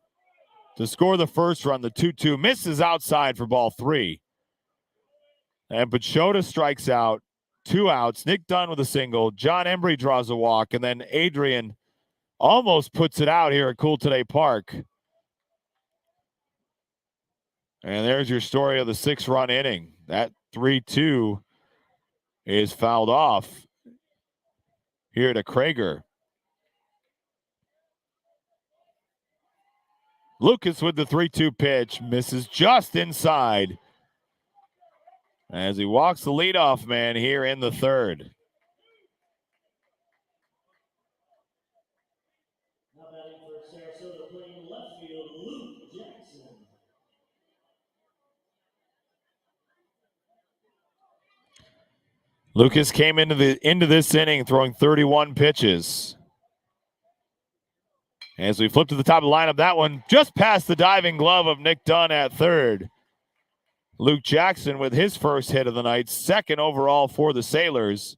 to score the first run. The 2-2 misses outside for ball 3. And Pachota strikes out. 2 outs. Nick Dunn with a single. John Embry draws a walk. And then Adrian almost puts it out here at Cool Today Park. And there's your story of the 6-run inning. That 3-2 is fouled off here to Krager. Lucas with the 3-2 pitch, misses just inside as he walks the leadoff man here in the third. Now batting for Sarasota, playing left field, Luke Jackson. Lucas came into this inning throwing 31 pitches. As we flip to the top of the lineup, that one just past the diving glove of Nick Dunn at third. Luke Jackson with his first hit of the night, 2nd overall for the Sailors.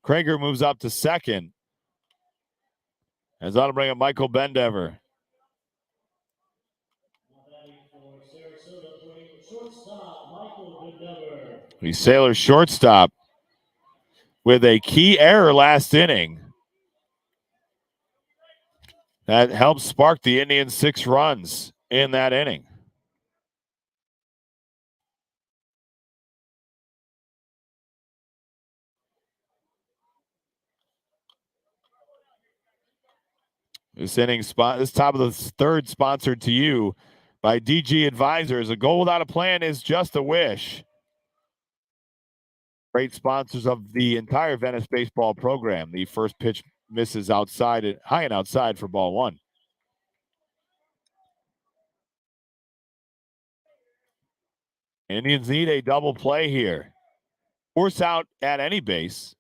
Krager moves up to 2nd. As that'll bring up Michael Bendever. Now batting for Sarasota, playing shortstop, Michael Bendever. The Sailors shortstop with a key error last inning. That helped spark the Indians' 6 runs in that inning. This top of the third sponsored to you by DG Advisors. A goal without a plan is just a wish. Great sponsors of the entire Venice baseball program. The first pitch misses outside, high and outside for ball 1. Indians need a double play here. Force out at any base.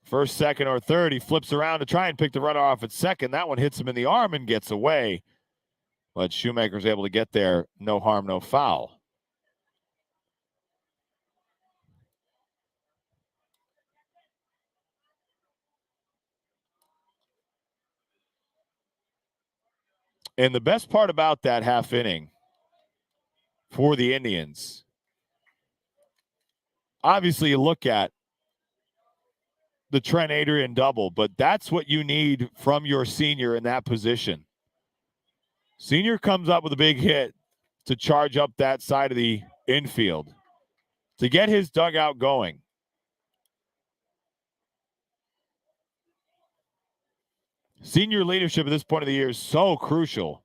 First, second, or third, he flips around to try and pick the runner off at second. That one hits him in the arm and gets away. But Shoemaker's able to get there. No harm, no foul. And the best part about that half inning for the Indians, obviously you look at the Trent Adrian double, but that's what you need from your senior in that position. Senior comes up with a big hit to charge up that side of the infield to get his dugout going. Senior leadership at this point of the year is so crucial.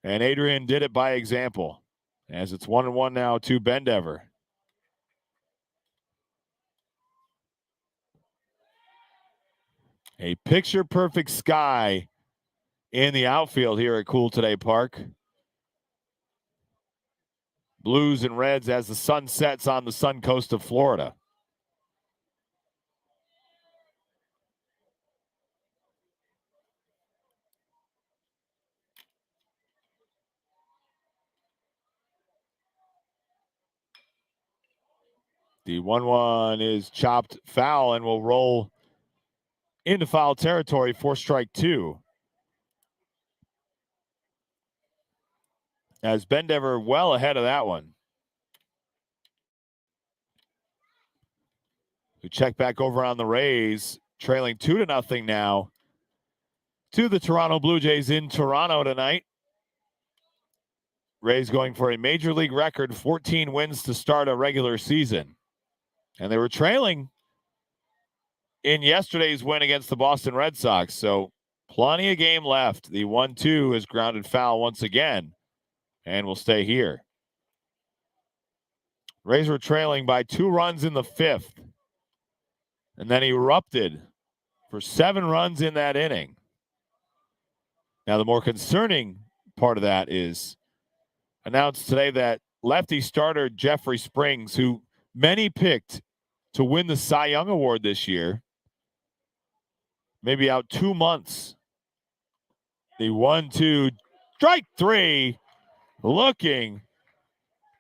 And Adrian did it by example. As it's 1-1 now to Bendever. A picture-perfect sky in the outfield here at Cool Today Park. Blues and reds as the sun sets on the sun coast of Florida. The 1-1 is chopped foul and will roll into foul territory for strike two. As Bendever well ahead of that one. We check back over on the Rays, trailing 2-0 now to the Toronto Blue Jays in Toronto tonight. Rays going for a major league record 14 wins to start a regular season. And they were trailing in yesterday's win against the Boston Red Sox. So plenty of game left. The 1-2 is grounded foul once again and will stay here. Rays were trailing by 2 runs in the 5th and then erupted for 7 runs in that inning. Now, the more concerning part of that is announced today that lefty starter Jeffrey Springs, who many picked to win the Cy Young Award this year, maybe out 2 months. The 1-2, strike 3, looking.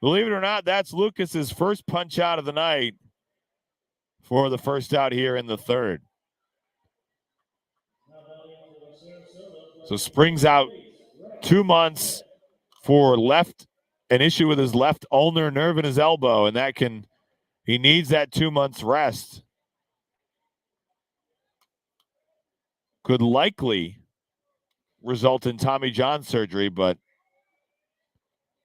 Believe it or not, that's Lucas's first punch out of the night for the first out here in the 3rd. So Springs out 2 months for an issue with his left ulnar nerve in his elbow, and he needs that 2 months rest. Could likely result in Tommy John surgery, but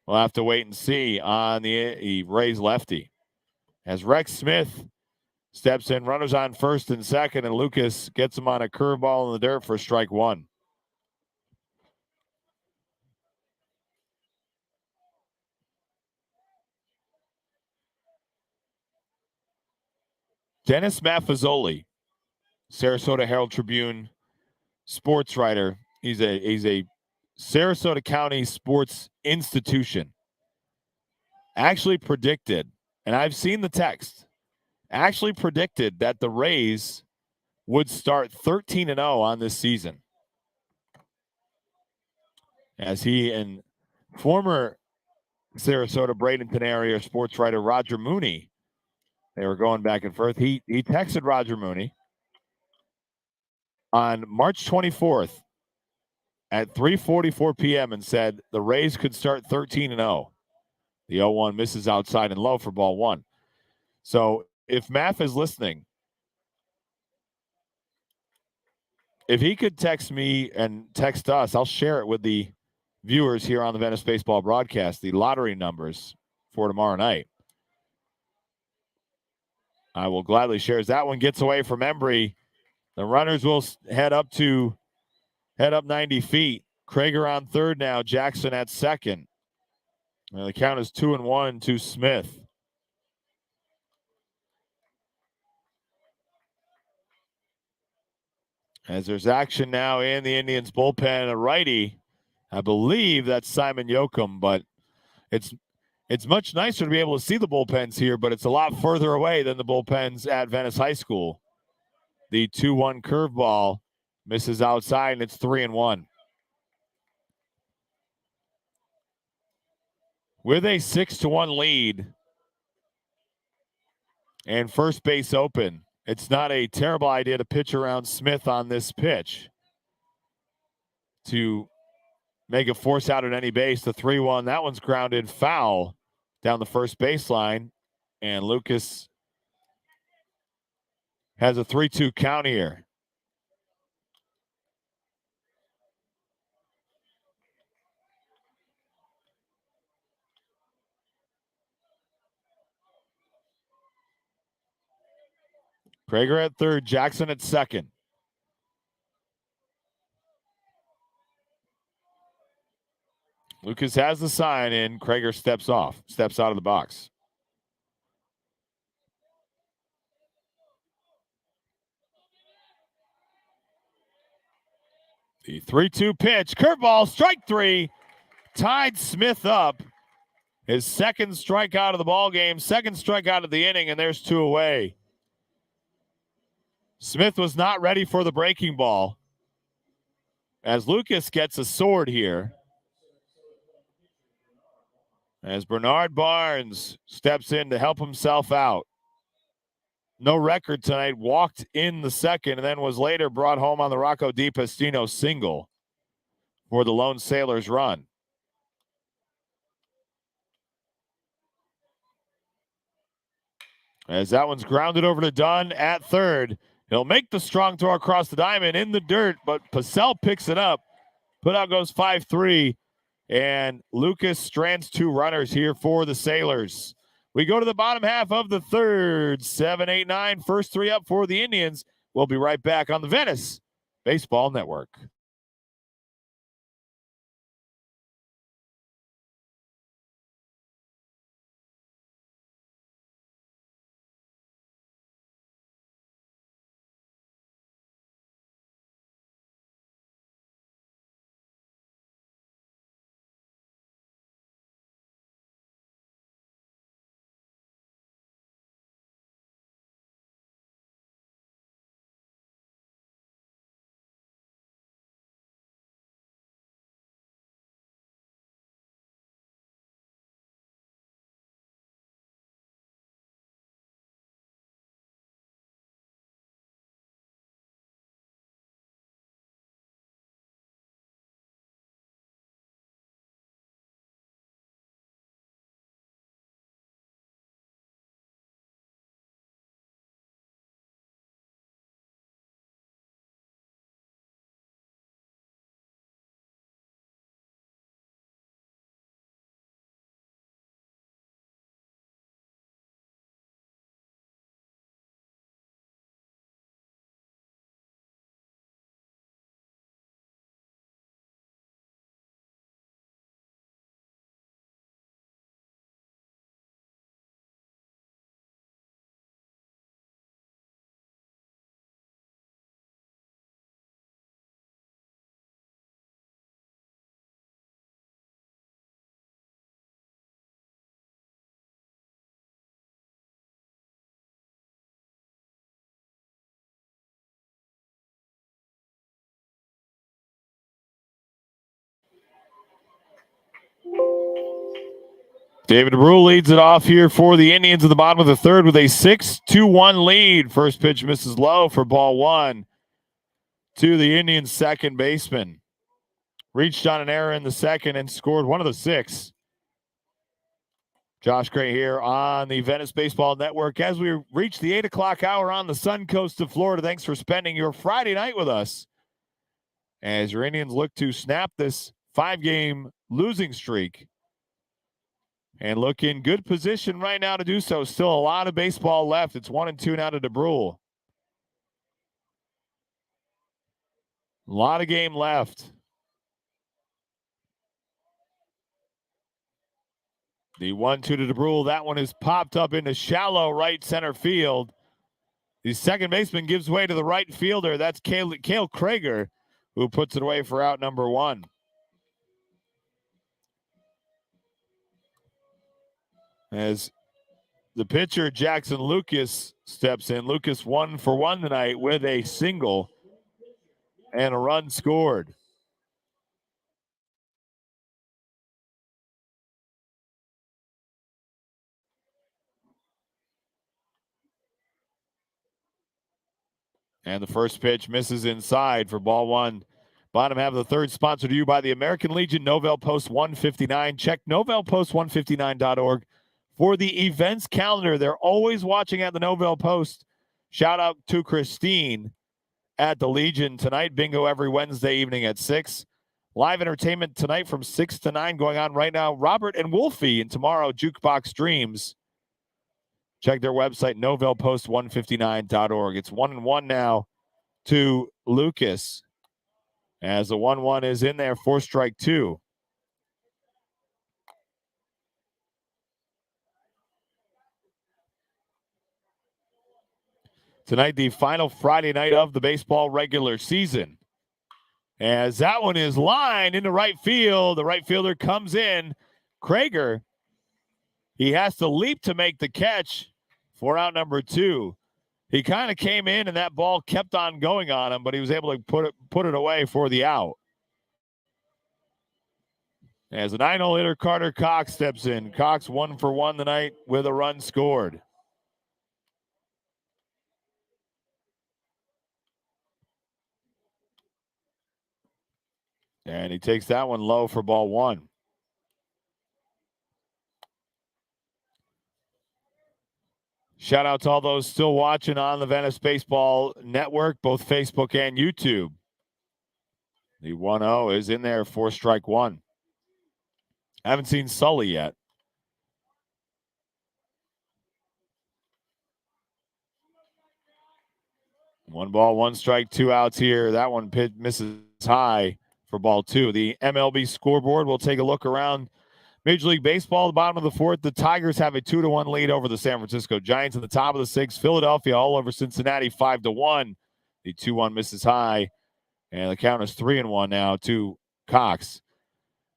we'll have to wait and see on the Rays lefty. As Rex Smith steps in, runners on first and second, and Lucas gets him on a curveball in the dirt for strike 1. Dennis Maffezoli, Sarasota Herald Tribune sports writer. He's a Sarasota County sports institution. Actually predicted, and I've seen the text, actually predicted that the Rays would start 13-0 on this season. As he and former Sarasota Bradenton area sports writer Roger Mooney, they were going back and forth. He texted Roger Mooney on March 24th at 3:44 p.m. and said the Rays could start 13-0. The 0-1 misses outside and low for ball 1. So if Maff is listening, if he could text me and text us, I'll share it with the viewers here on the Venice Baseball broadcast, the lottery numbers for tomorrow night. I will gladly share. As that one gets away from Embry, the runners will head up 90 feet. Krager on third now, Jackson at second. And the count is 2-1 to Smith. As there's action now in the Indians bullpen, a righty. I believe that's Simon Yoakum, but it's much nicer to be able to see the bullpens here, but it's a lot further away than the bullpens at Venice High School. The 2-1 curveball misses outside, and it's 3-1. With a 6-1 lead and first base open, it's not a terrible idea to pitch around Smith on this pitch to make a force out at any base. The 3-1, that one's grounded foul down the first baseline, and Lucas has a 3-2 count here. Krager at third, Jackson at second. Lucas has the sign in. Krager steps out of the box. The 3-2 pitch, curveball, strike 3, tied Smith up. His second strikeout of the ball game, second strikeout of the inning, and there's 2 away. Smith was not ready for the breaking ball. As Lucas gets a sword here. As Bernard Barnes steps in to help himself out. no record tonight, walked in the second, and then was later brought home on the Rocco DiPestino single for the Lone Sailors run. As that one's grounded over to Dunn at third. He'll make the strong throw across the diamond in the dirt, but Pacell picks it up. Put out goes 5-3, and Lucas strands 2 runners here for the Sailors. We go to the bottom half of the third. 7-8-9, first 3 up for the Indians. We'll be right back on the Venice Baseball Network. David Brule leads it off here for the Indians at the bottom of the third with a 6-1 lead. First pitch misses low for ball 1 to the Indians' second baseman. Reached on an error in the second and scored one of the 6. Josh Gray here on the Venice Baseball Network as we reach the 8 o'clock hour on the sun coast of Florida. Thanks for spending your Friday night with us as your Indians look to snap this 5-game losing streak and look in good position right now to do so. Still a lot of baseball left. It's 1-2 now to DeBrule. A lot of game left. The 1-2 to DeBrule. That one is popped up into shallow right center field. The second baseman gives way to the right fielder. That's Cale Krager, who puts it away for out number 1. As the pitcher, Jackson Lucas, steps in. Lucas 1 for 1 tonight with a single and a run scored. And the first pitch misses inside for ball 1. Bottom half of the third, sponsored to you by the American Legion Novell Post 159. Check novellpost159.org for the events calendar. They're always watching at the Novell Post. Shout out to Christine at the Legion tonight. Bingo every Wednesday evening at 6. Live entertainment tonight from 6 to 9 going on right now. Robert and Wolfie, and tomorrow Jukebox Dreams. Check their website, novellpost159.org. It's 1-1 now to Lucas as the 1-1 is in there for strike 2. Tonight, the final Friday night of the baseball regular season. As that one is lined into right field, the right fielder comes in. Krager, he has to leap to make the catch for out number 2. He kind of came in and that ball kept on going on him, but he was able to put it away for the out. As a 9-hole hitter, Carter Cox steps in. Cox 1 for 1 tonight with a run scored. And he takes that one low for ball one. Shout out to all those still watching on the Venice Baseball Network, both Facebook and YouTube. The 1-0 is in there for strike one. I haven't seen Sully yet. One ball, one strike, two outs here. That one misses high for ball two. The MLB scoreboard, we'll take a look around Major League Baseball. The bottom of the fourth, the Tigers have a 2-1 lead over the San Francisco Giants. At the top of the sixth, Philadelphia all over Cincinnati 5-1. The 2-1 misses high, and the count is 3-1 now to Cox.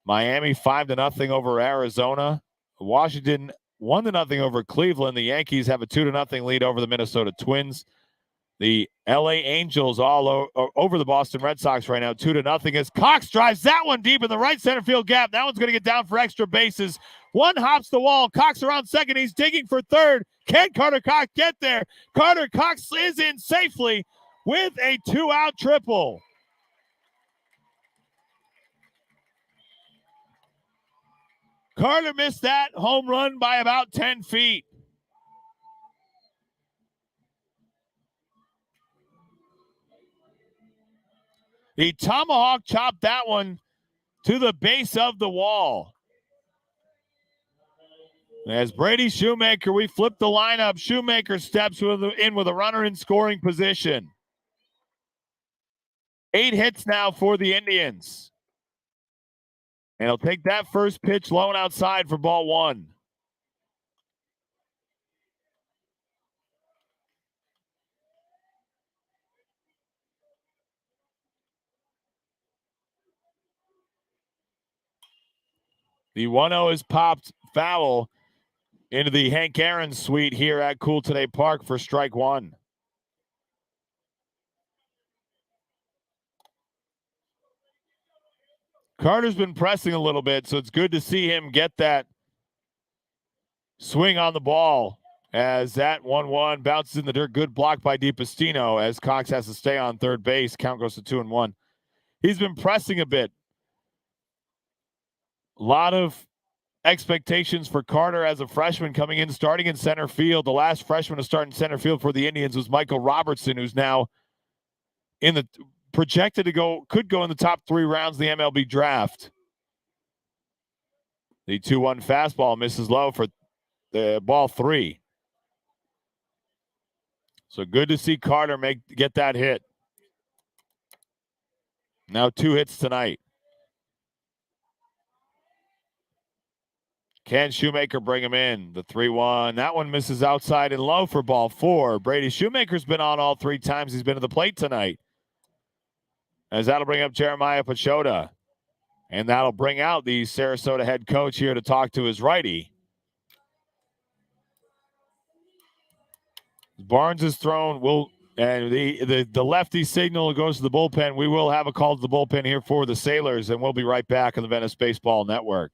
Miami 5-0 over Arizona. Washington 1-0 over Cleveland. The Yankees have a 2-0 lead over the Minnesota Twins. The LA Angels all over the Boston Red Sox right now, 2-0 as Cox drives that one deep in the right center field gap. That one's going to get down for extra bases. One hops the wall. Cox around second. He's digging for third. Can Carter Cox get there? Carter Cox is in safely with a 2-out triple. Carter missed that home run by about 10 feet. He tomahawk chopped that one to the base of the wall. As Brady Shoemaker, we flip the lineup. Shoemaker steps in with a runner in scoring position. 8 hits now for the Indians. And he'll take that first pitch low and outside for ball one. The 1-0 is popped foul into the Hank Aaron suite here at Cool Today Park for strike one. Carter's been pressing a little bit, so it's good to see him get that swing on the ball as that 1-1 bounces in the dirt. Good block by DiPastino as Cox has to stay on third base. Count goes to 2-1. He's been pressing a bit. A lot of expectations for Carter as a freshman coming in, starting in center field. The last freshman to start in center field for the Indians was Michael Robertson, who's now in the projected to could go in the top 3 rounds of the MLB draft. The 2-1 fastball misses low for the ball 3. So good to see Carter get that hit. Now 2 hits tonight. Can Shoemaker bring him in? The 3-1. That one misses outside and low for ball 4. Brady Shoemaker's been on all 3 times he's been to the plate tonight. As that'll bring up Jeremiah Pachota. And that'll bring out the Sarasota head coach here to talk to his righty. Barnes is thrown. And the lefty signal goes to the bullpen. We will have a call to the bullpen here for the Sailors, and we'll be right back on the Venice Baseball Network.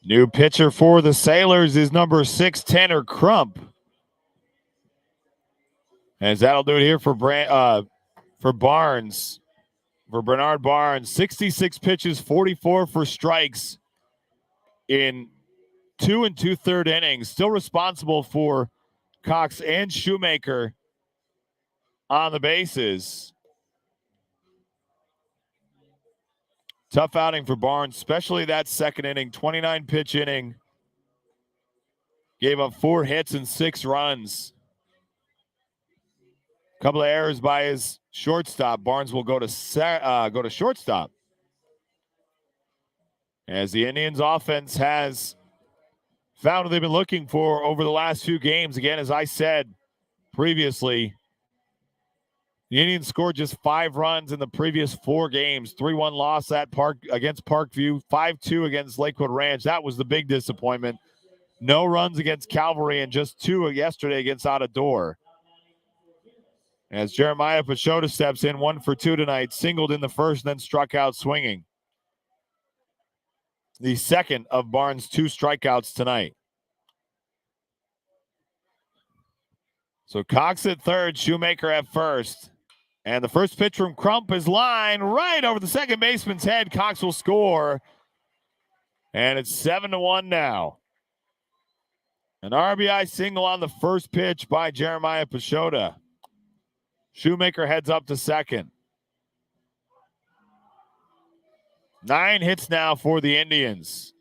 New pitcher for the Sailors is number 6, Tanner Crump. As that'll do it here for Barnes. For Bernard Barnes, 66 pitches, 44 for strikes in 2 2/3 innings. Still responsible for Cox and Shoemaker on the bases. Tough outing for Barnes, especially that second inning, 29 pitch inning. Gave up 4 hits and 6 runs. A couple of errors by his shortstop. Barnes will go to shortstop. As the Indians offense has found what they've been looking for over the last few games. Again, as I said previously, the Indians scored just 5 runs in the previous 4 games. 3-1 loss against Parkview, 5-2 against Lakewood Ranch. That was the big disappointment. No runs against Calvary and just 2 yesterday against Out of Door. As Jeremiah Pachoda steps in, 1 for 2 tonight, singled in the first and then struck out swinging. The second of Barnes' 2 strikeouts tonight. So Cox at third, Shoemaker at first. And the first pitch from Crump is line right over the second baseman's head. Cox will score. And it's 7-1 now. An RBI single on the first pitch by Jeremiah Pachoda. Shoemaker heads up to second. 9 hits now for the Indians.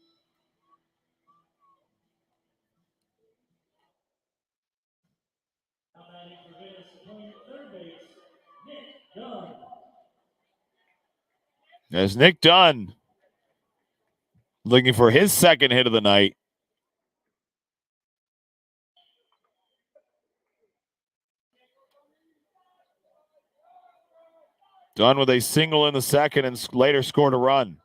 Now batting for Venice, playing third base, Nick Dunn. There's Nick Dunn looking for his second hit of the night. Dunn with a single in the second and later scored a run.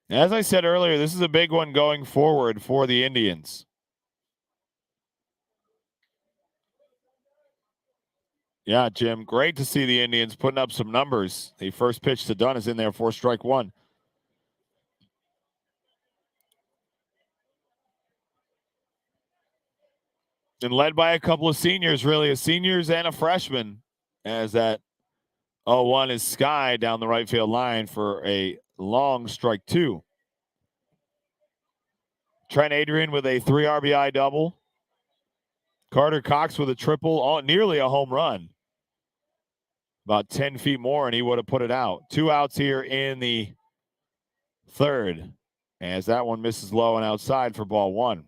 As I said earlier, this is a big one going forward for the Indians. Yeah, Jim, great to see the Indians putting up some numbers. The first pitch to Dunn is in there for strike 1. And led by a couple of seniors, really, a seniors and a freshman, as that 0-1 is Sky down the right field line for a long strike 2. Trent Adrian with a 3 RBI double. Carter Cox with a triple, nearly a home run. About 10 feet more, and he would have put it out. 2 outs here in the third, as that one misses low and outside for ball 1.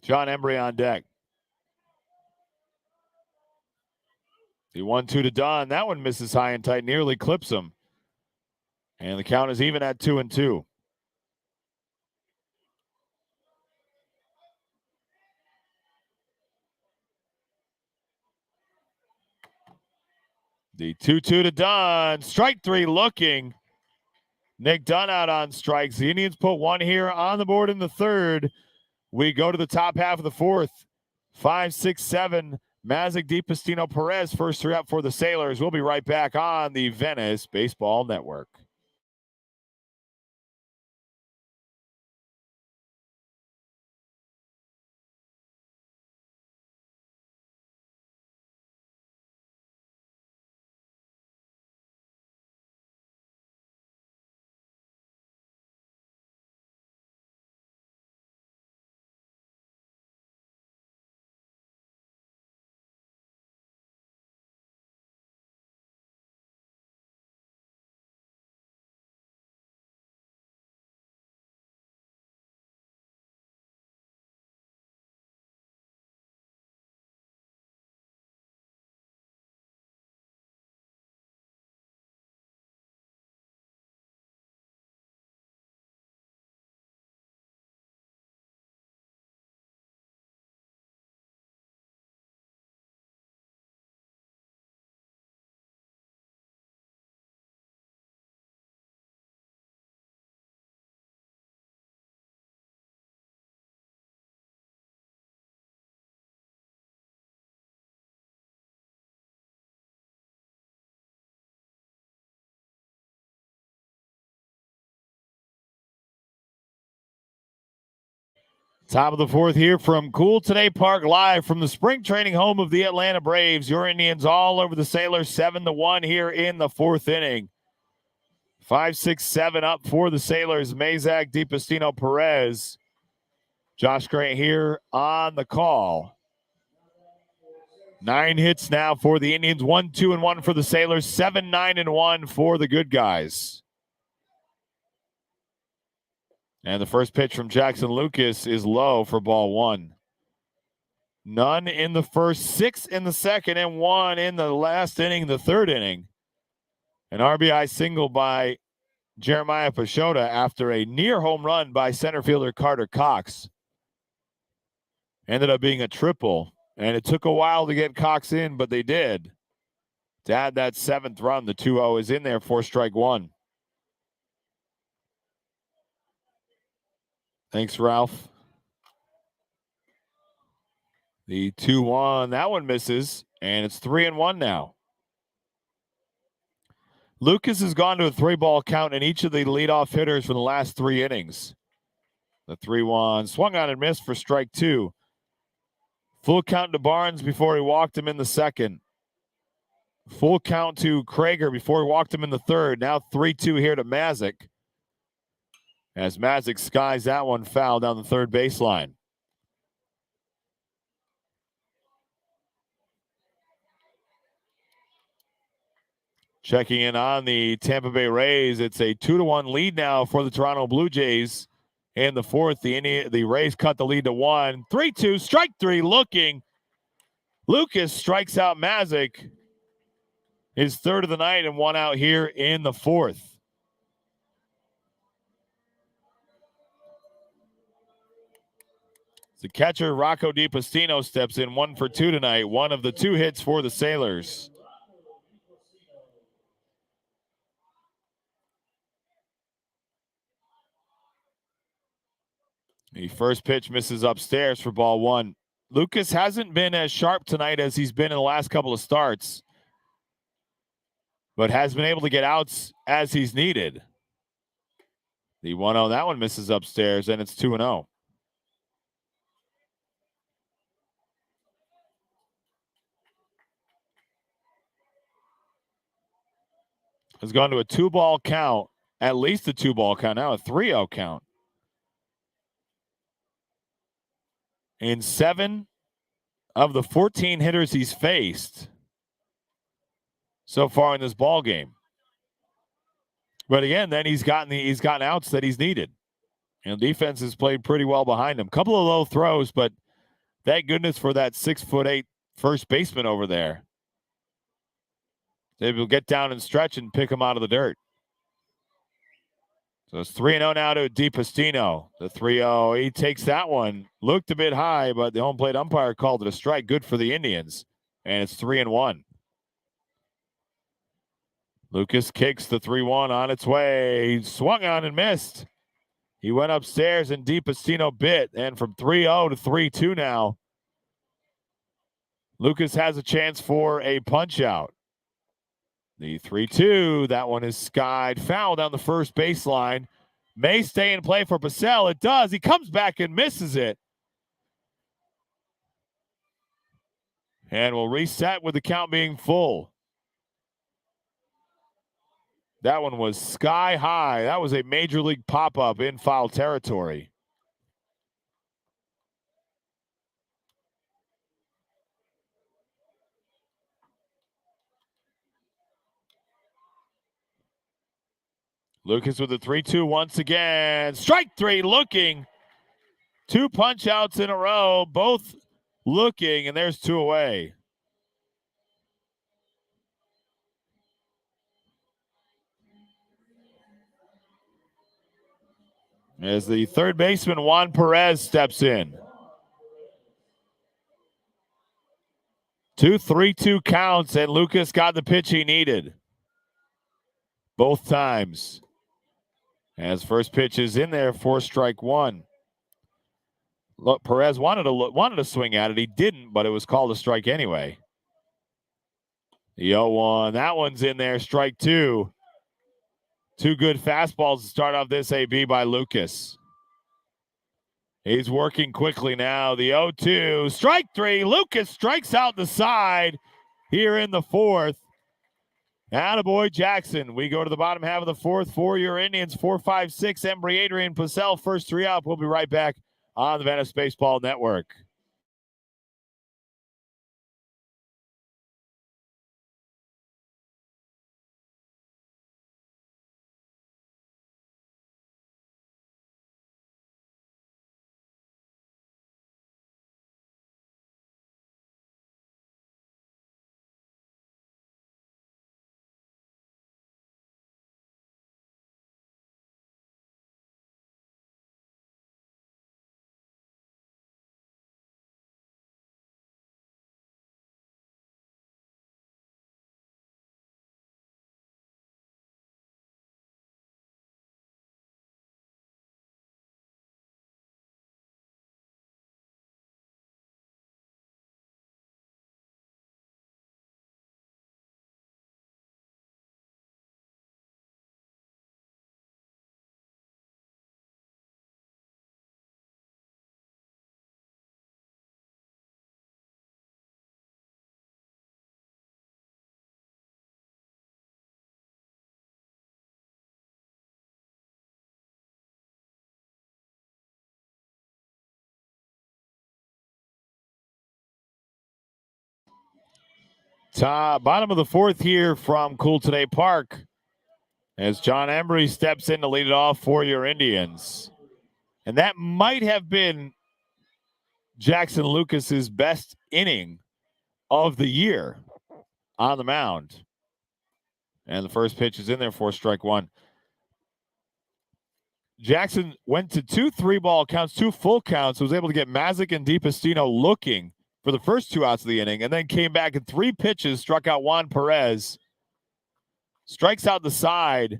John Embry on deck. The 1-2 to Dunn. That one misses high and tight, nearly clips him. And the count is even at 2-2. The 2-2 to Dunn. Strike 3 looking. Nick Dunn out on strikes. The Indians put 1 here on the board in the third. We go to the top half of the fourth. 5, 6, 7. Mazick, DiPastino, Perez, first 3 up for the Sailors. We'll be right back on the Venice Baseball Network. Top of the fourth here from Cool Today Park, live from the spring training home of the Atlanta Braves. Your Indians all over the Sailors, 7-1 here in the fourth inning. 5-6-7 up for the Sailors. Mazak, DiPastino, Perez. Josh Grant here on the call. 9 hits now for the Indians. 1-2-1 for the Sailors. 7-9-1 for the good guys. And the first pitch from Jackson Lucas is low for ball 1. None in the first, 6 in the second, and 1 in the last inning, the third inning. An RBI single by Jeremiah Pachota after a near home run by center fielder Carter Cox. Ended up being a triple, and it took a while to get Cox in, but they did. To add that 7th run, the 2-0 is in there for strike 1. Thanks, Ralph. The 2-1, that one misses, and it's 3-1 now. Lucas has gone to a 3-ball count in each of the leadoff hitters for the last 3 innings. The 3-1 swung on and missed for strike 2. Full count to Barnes before he walked him in the second. Full count to Krager before he walked him in the third. Now 3-2 here to Mazak. As Mazak skies that one foul down the third baseline. Checking in on the Tampa Bay Rays, it's a 2-1 lead now for the Toronto Blue Jays. In the fourth, the Rays cut the lead to 1. 3-2, strike 3, looking. Lucas strikes out Mazak. His third of the night and 1 out here in the fourth. The catcher, Rocco DiPastino, steps in 1 for 2 tonight. 1 of the 2 hits for the Sailors. The first pitch misses upstairs for ball 1. Lucas hasn't been as sharp tonight as he's been in the last couple of starts, but has been able to get outs as he's needed. The 1-0, that one misses upstairs, and it's 2-0. Has gone to a 2-ball count, at least a 2-ball count, now a 3-0 count. In 7 of the 14 hitters he's faced so far in this ball game. But again, then he's gotten outs that he's needed. And defense has played pretty well behind him. Couple of low throws, but thank goodness for that 6'8" first baseman over there. They will get down and stretch and pick him out of the dirt. So it's 3-0 now to DiPastino. The 3-0, he takes that one. Looked a bit high, but the home plate umpire called it a strike. Good for the Indians. And it's 3-1. Lucas kicks the 3-1 on its way. He swung on and missed. He went upstairs and DiPastino bit. And from 3-0 to 3-2 now, Lucas has a chance for a punch out. The 3-2, that one is skied. Foul down the first baseline. May stay in play for Pacell. It does. He comes back and misses it. And we'll reset with the count being full. That one was sky high. That was a major league pop-up in foul territory. Lucas with the 3-2 once again. Strike 3 looking. 2 punch outs in a row, both looking, and there's 2 away. As the third baseman, Juan Perez, steps in. 2 3-2 counts, and Lucas got the pitch he needed. Both times. As first pitch is in there for strike 1. Look, Perez wanted to swing at it. He didn't, but it was called a strike anyway. The 0-1, that one's in there, strike 2. 2 good fastballs to start off this AB by Lucas. He's working quickly now. The 0-2. Strike three. Lucas strikes out the side here in the fourth. Attaboy Jackson. We go to the bottom half of the fourth for your Indians. 4-5-6. Embry, Adrian, Purcell. First three out. We'll be right back on the Venice Baseball Network. Bottom of the fourth here from Cool Today Park as John Embry steps in to lead it off for your Indians. And that might have been Jackson Lucas's best inning of the year on the mound. And the first pitch is in there for strike one. Jackson went to 2 3-ball counts, 2 full counts, was able to get Mazick and DiPastino looking for the first 2 outs of the inning, and then came back in 3 pitches, struck out Juan Perez, strikes out the side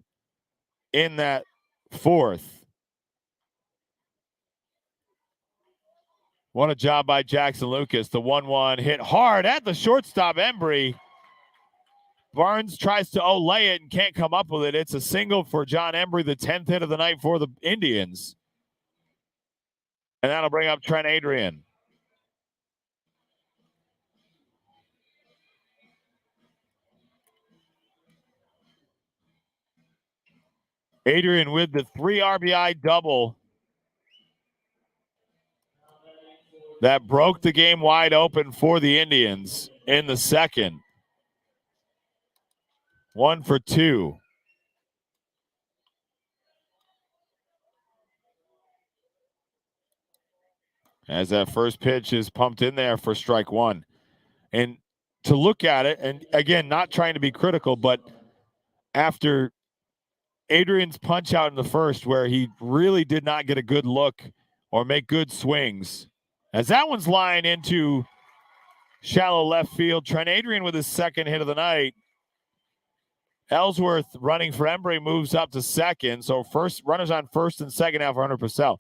in that fourth. What a job by Jackson Lucas. The 1-1 hit hard at the shortstop, Embry. Barnes tries to lay it and can't come up with it. It's a single for John Embry, the 10th hit of the night for the Indians. And that'll bring up Trent Adrian. Adrian with the 3 RBI double that broke the game wide open for the Indians in the second. 1 for 2. As that first pitch is pumped in there for strike one. And to look at it, and again, not trying to be critical, but after Adrian's punch out in the first where he really did not get a good look or make good swings, as that one's lying into shallow left field. Trent Adrian with his second hit of the night. Ellsworth running for Embry moves up to second. So first runners on first and second now for Hunter Purcell.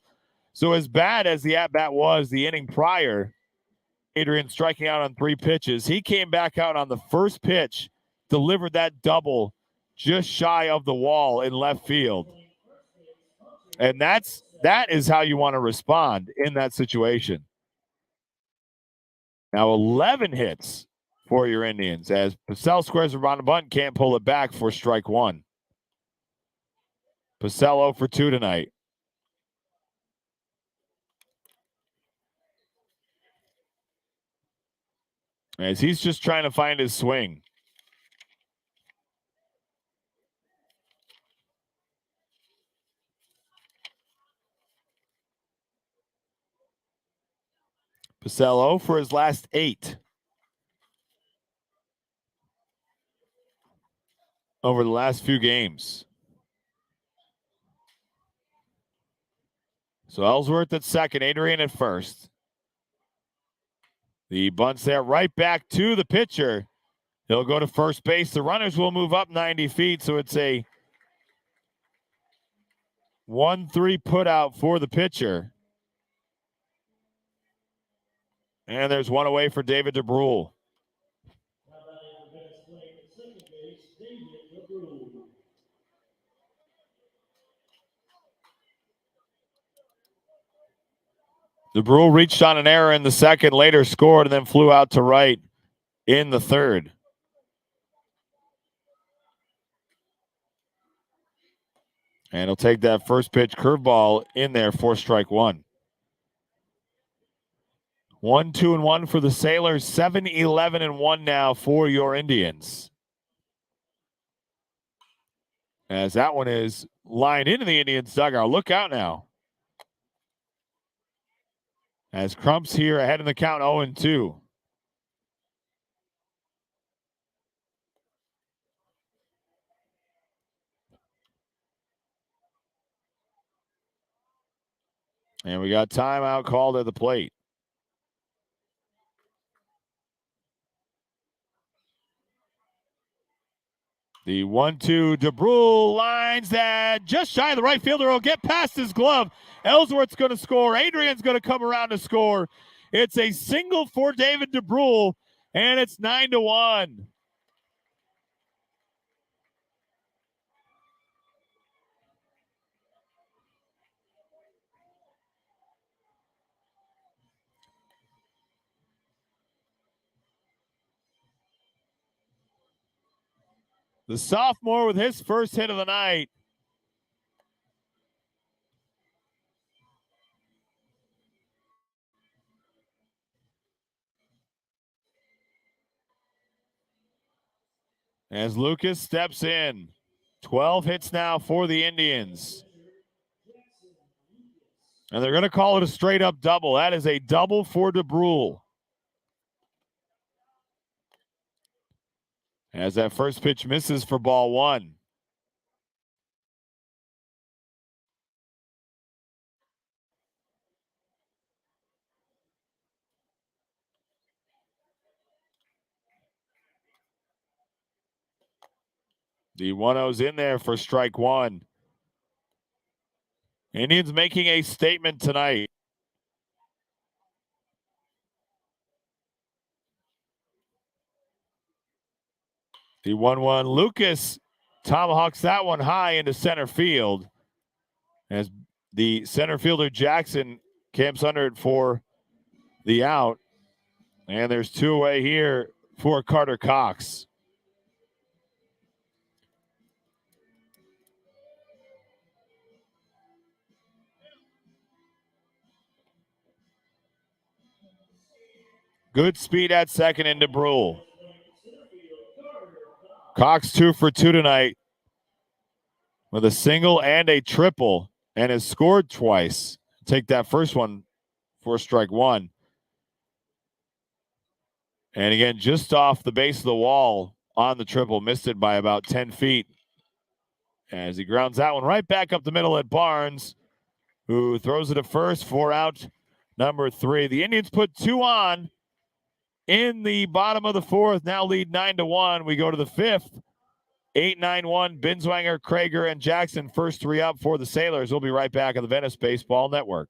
So as bad as the at-bat was the inning prior, Adrian striking out on 3 pitches, he came back out on the first pitch, delivered that double just shy of the wall in left field. And that is how you want to respond in that situation. Now 11 hits for your Indians as Purcell squares around the bunt, can't pull it back for strike one. Purcell 0 for 2 tonight. As he's just trying to find his swing. Purcell 0 for his last 8. Over the last few games. So Ellsworth at second, Adrian at first. The bunt's there right back to the pitcher. He'll go to first base. The runners will move up 90 feet, so it's a 1-3 put out for the pitcher. And there's one away for David DeBrule. DeBrule reached on an error in the second, later scored, and then flew out to right in the third. And he'll take that first pitch curveball in there for strike one. 1-2-1 for the Sailors. 7-11-1 now for your Indians. As that one is lined into the Indians' dugout. Look out now. As Crump's here ahead in the count 0-2. And we got timeout called at the plate. The 1-2, DeBrule lines that just shy of the right fielder. Will get past his glove. Ellsworth's going to score. Adrian's going to come around to score. It's a single for David DeBrule, and it's 9-1. The sophomore with his first hit of the night. As Lucas steps in. 12 hits now for the Indians. And they're going to call it a straight-up double. That is a double for DeBrule. As that first pitch misses for ball one. The 1-0's in there for strike one. Indians making a statement tonight. The 1-1, Lucas tomahawks that one high into center field. As the center fielder Jackson camps under it for the out. And there's two away here for Carter Cox. Good speed at second into DeBrule. Cox 2 for 2 tonight with a single and a triple, and has scored twice. Take that first one for strike one. And again, just off the base of the wall on the triple, missed it by about 10 feet. As he grounds that one right back up the middle at Barnes, who throws it at first for out number 3. The Indians put 2 on in the bottom of the 4th, now lead 9-1. We go to the 5th. 8-9-1, Binswanger, Krager, and Jackson, first 3 up for the Sailors. We'll be right back on the Venice Baseball Network.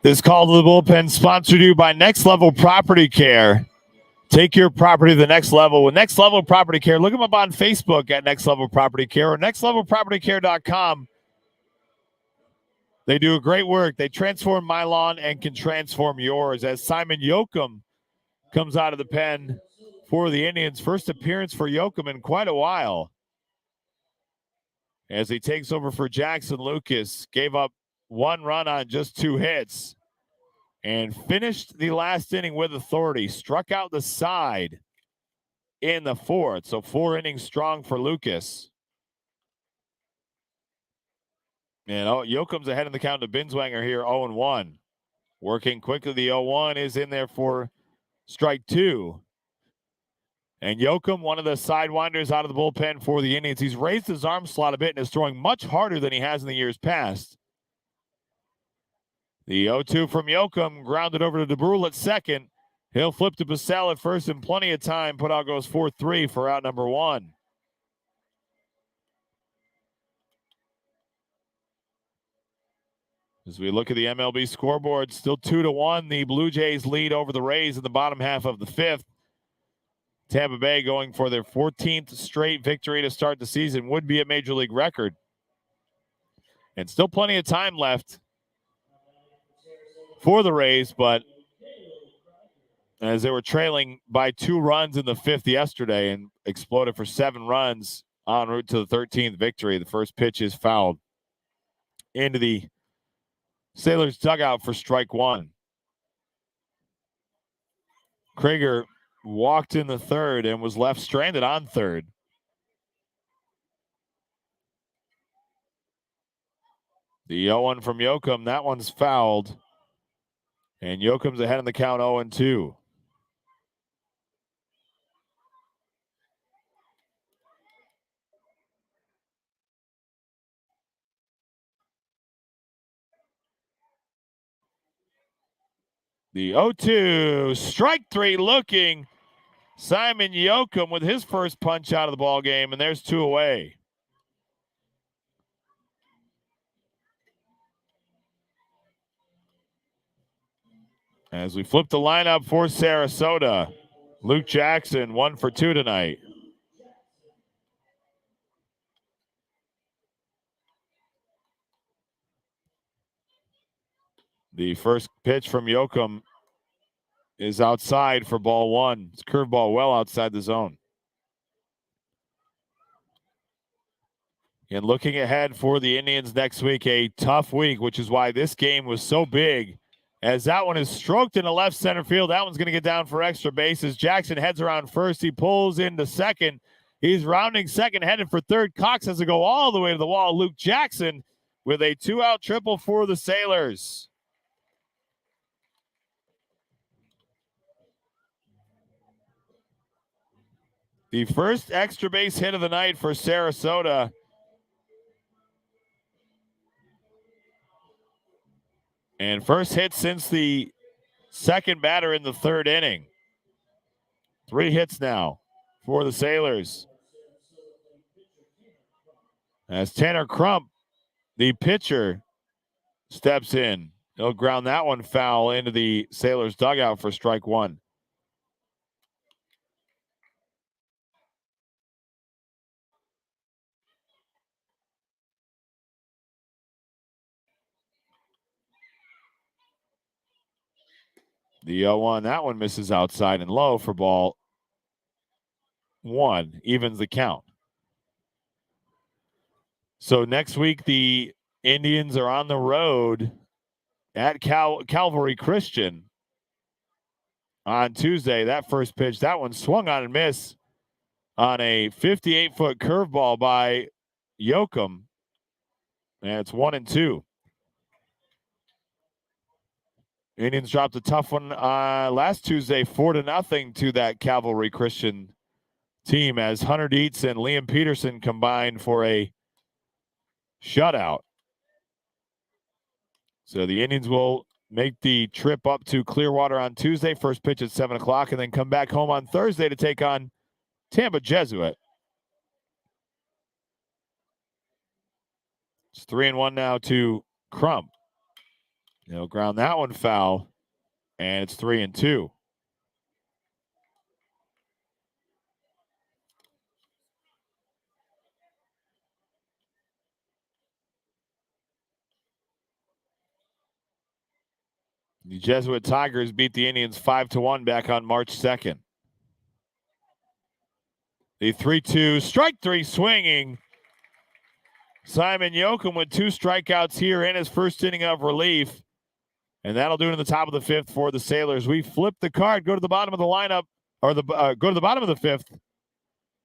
This call to the bullpen sponsored you by Next Level Property Care. Take your property to the next level with Next Level Property Care. Look them up on Facebook at Next Level Property Care or nextlevelpropertycare.com. They do great work. They transform my lawn and can transform yours. As Simon Yoakum comes out of the pen for the Indians. First appearance for Yoakum in quite a while. As he takes over for Jackson Lucas, gave up 1 run on just 2 hits and finished the last inning with authority. Struck out the side in the 4th. So 4 innings strong for Lucas. And Yoakum's ahead in the count to Binswanger here, 0-1. Working quickly, the 0-1 is in there for strike 2. And Yoakum, one of the sidewinders out of the bullpen for the Indians. He's raised his arm slot a bit and is throwing much harder than he has in the years past. The 0-2 from Yoakum, grounded over to DeBrule at second. He'll flip to Bassell at first in plenty of time. Put out goes 4-3 for out number 1. As we look at the MLB scoreboard, still 2-1. The Blue Jays lead over the Rays in the bottom half of the 5th. Tampa Bay going for their 14th straight victory to start the season. Would be a major league record. And still plenty of time left for the Rays, but as they were trailing by 2 runs in the 5th yesterday and exploded for 7 runs en route to the 13th victory, the first pitch is fouled into the Sailors dugout for strike 1. Krieger walked in the 3rd and was left stranded on 3rd. The 0-1 from Yoakum, that one's fouled. And Yoakum's ahead in the count 0-2. The 0-2, strike 3 looking. Simon Yoakum with his first punch out of the ball game, and there's 2 away. As we flip the lineup for Sarasota, Luke Jackson 1 for 2 tonight. The first pitch from Yoakum is outside for ball 1. It's curveball well outside the zone. And looking ahead for the Indians next week, a tough week, which is why this game was so big. As that one is stroked into left center field, that one's going to get down for extra bases. Jackson heads around first. He pulls into second. He's rounding second, headed for third. Cox has to go all the way to the wall. Luke Jackson with a 2-out triple for the Sailors. The first extra base hit of the night for Sarasota. And first hit since the second batter in the 3rd inning. 3 hits now for the Sailors. As Tanner Crump, the pitcher, steps in. He'll ground that one foul into the Sailors dugout for strike 1. The 0-1, that one misses outside and low for ball 1, evens the count. So next week, the Indians are on the road at Calvary Christian on Tuesday. That first pitch, that one swung on and missed on a 58-foot curveball by Yoakum. And it's 1-2. Indians dropped a tough one last Tuesday, 4-0 to that Calvary Christian team as Hunter Dietz and Liam Peterson combined for a shutout. So the Indians will make the trip up to Clearwater on Tuesday, first pitch at 7 o'clock, and then come back home on Thursday to take on Tampa Jesuit. It's 3-1 now to Crump. They'll ground that one foul, and it's 3-2. The Jesuit Tigers beat the Indians 5-1 back on March 2nd. The 3-2, strike three swinging. Simon Yoakum with 2 strikeouts here in his first inning of relief. And that'll do it in the top of the 5th for the Sailors. We flip the card, go to the bottom of the lineup, or go to the bottom of the 5th.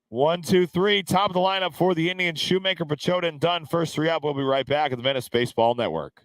1, 2, 3, top of the lineup for the Indians. Shoemaker, Pachota, and Dunn. First 3 up. We'll be right back at the Venice Baseball Network.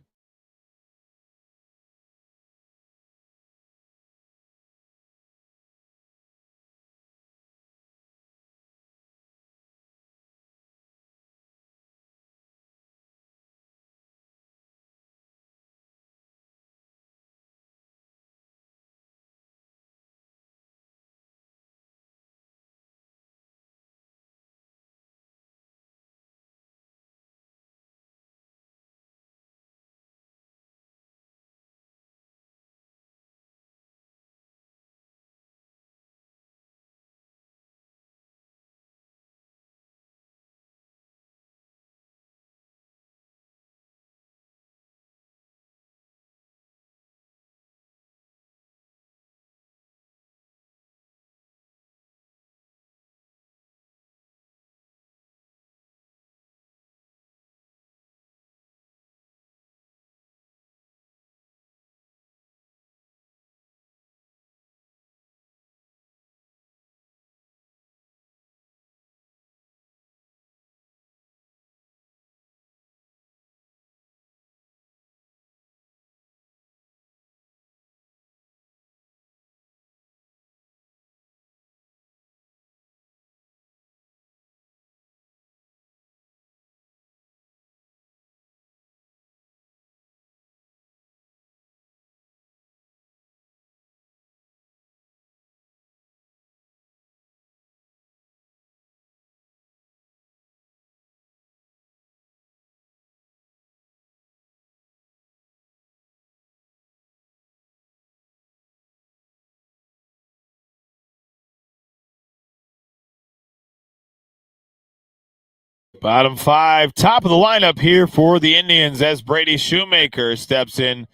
Bottom 5, top of the lineup here for the Indians as Brady Shoemaker steps in.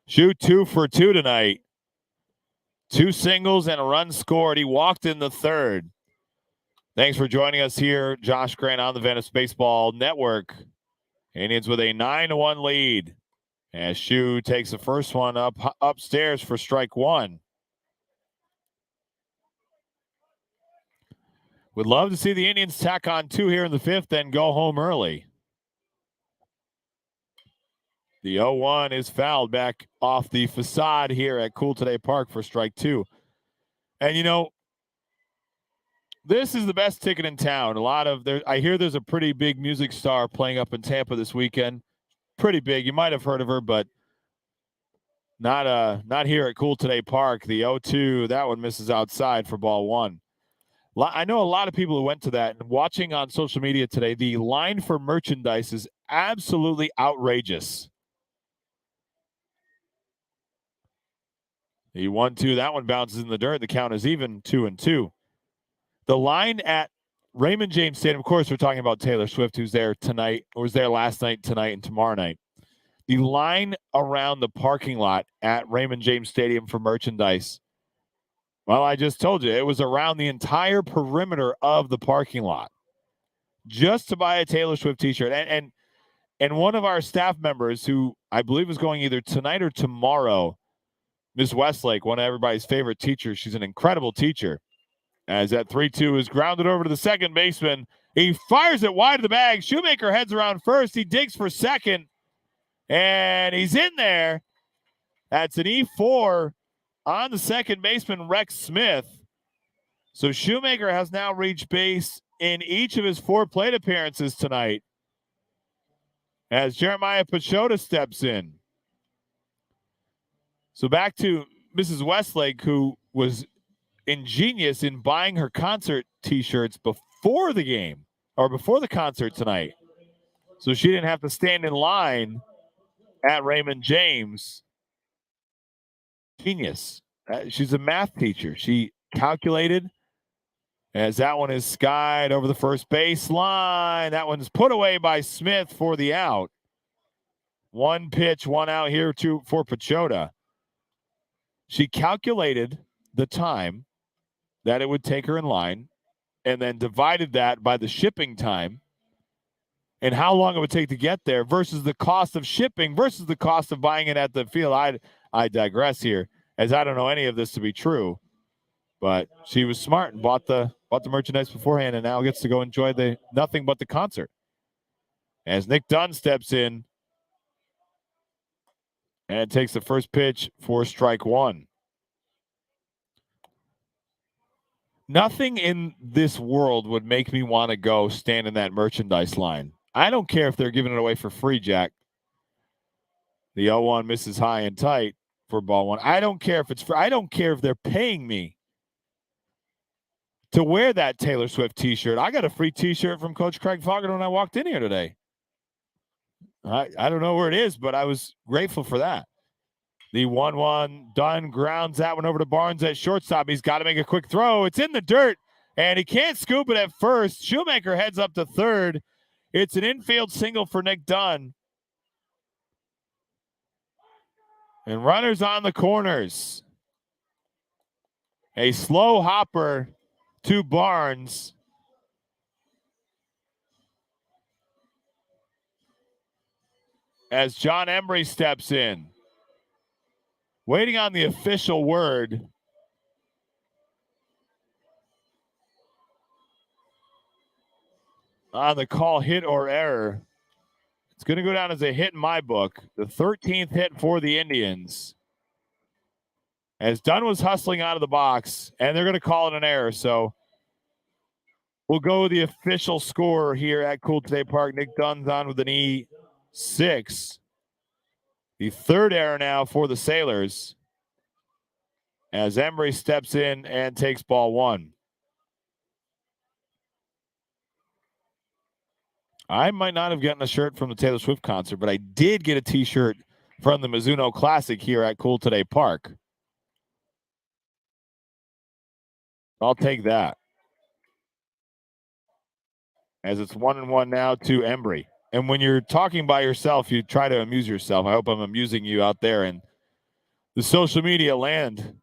Shoot 2 for 2 tonight. 2 singles and a run scored. He walked in the 3rd. Thanks for joining us here, Josh Grant on the Venice Baseball Network. Indians with a 9-1 lead as Shoe takes the first one upstairs for strike 1. Would love to see the Indians tack on 2 here in the 5th and go home early. The 0-1 is fouled back off the facade here at Cool Today Park for strike 2. And, you know, this is the best ticket in town. I hear there's a pretty big music star playing up in Tampa this weekend. Pretty big. You might have heard of her, but not here at Cool Today Park. The 0-2, that one misses outside for ball 1. I know a lot of people who went to that, and watching on social media today, the line for merchandise is absolutely outrageous. The 1-2, that one bounces in the dirt. The count is even 2-2. The line at Raymond James Stadium, of course, we're talking about Taylor Swift, who's there tonight, or was there last night, tonight, and tomorrow night. The line around the parking lot at Raymond James Stadium for merchandise, well, I just told you, it was around the entire perimeter of the parking lot just to buy a Taylor Swift t-shirt. And one of our staff members, who I believe is going either tonight or tomorrow, Miss Westlake, one of everybody's favorite teachers. She's an incredible teacher. As that 3-2 is grounded over to the second baseman. He fires it wide of the bag. Shoemaker heads around first. He digs for second. And he's in there. That's an E4 on the second baseman, Rex Smith. So Shoemaker has now reached base in each of his 4 plate appearances tonight as Jeremiah Pachota steps in. So back to Mrs. Westlake, who was ingenious in buying her concert t-shirts before the game or before the concert tonight. So she didn't have to stand in line at Raymond James. Genius. She's a math teacher. She calculated as that one is skied over the first baseline. That one's put away by Smith for the out. One pitch, one out here for Pachota. She calculated the time that it would take her in line and then divided that by the shipping time and how long it would take to get there versus the cost of shipping versus the cost of buying it at the field. I digress here, as I don't know any of this to be true. But she was smart and bought the merchandise beforehand and now gets to go enjoy the nothing but the concert. As Nick Dunn steps in and takes the first pitch for strike one. Nothing in this world would make me want to go stand in that merchandise line. I don't care if they're giving it away for free, Jack. The 0-1 misses high and tight for ball one. I don't care if it's free. I don't care if they're paying me to wear that Taylor Swift t-shirt. I got a free t-shirt from Coach Craig Fogger when I walked in here today. I don't know where it is, but I was grateful for that. The 1-1, Dunn grounds that one over to Barnes at shortstop. He's got to make a quick throw. It's in the dirt, and he can't scoop it at first. Shoemaker heads up to third. It's an infield single for Nick Dunn. And runners on the corners. A slow hopper to Barnes. As John Embry steps in. Waiting on the official word. On the call, hit or error. It's going to go down as a hit in my book. The 13th hit for the Indians. As Dunn was hustling out of the box, and they're going to call it an error. So we'll go with the official score here at Cool Today Park. Nick Dunn's on with an E6. The third error now for the Sailors. As Embry steps in and takes ball one. I might not have gotten a shirt from the Taylor Swift concert, but I did get a t-shirt from the Mizuno Classic here at Cool Today Park. I'll take that. As it's 1-1 now to Embry. And when you're talking by yourself, you try to amuse yourself. I hope I'm amusing you out there in the social media land.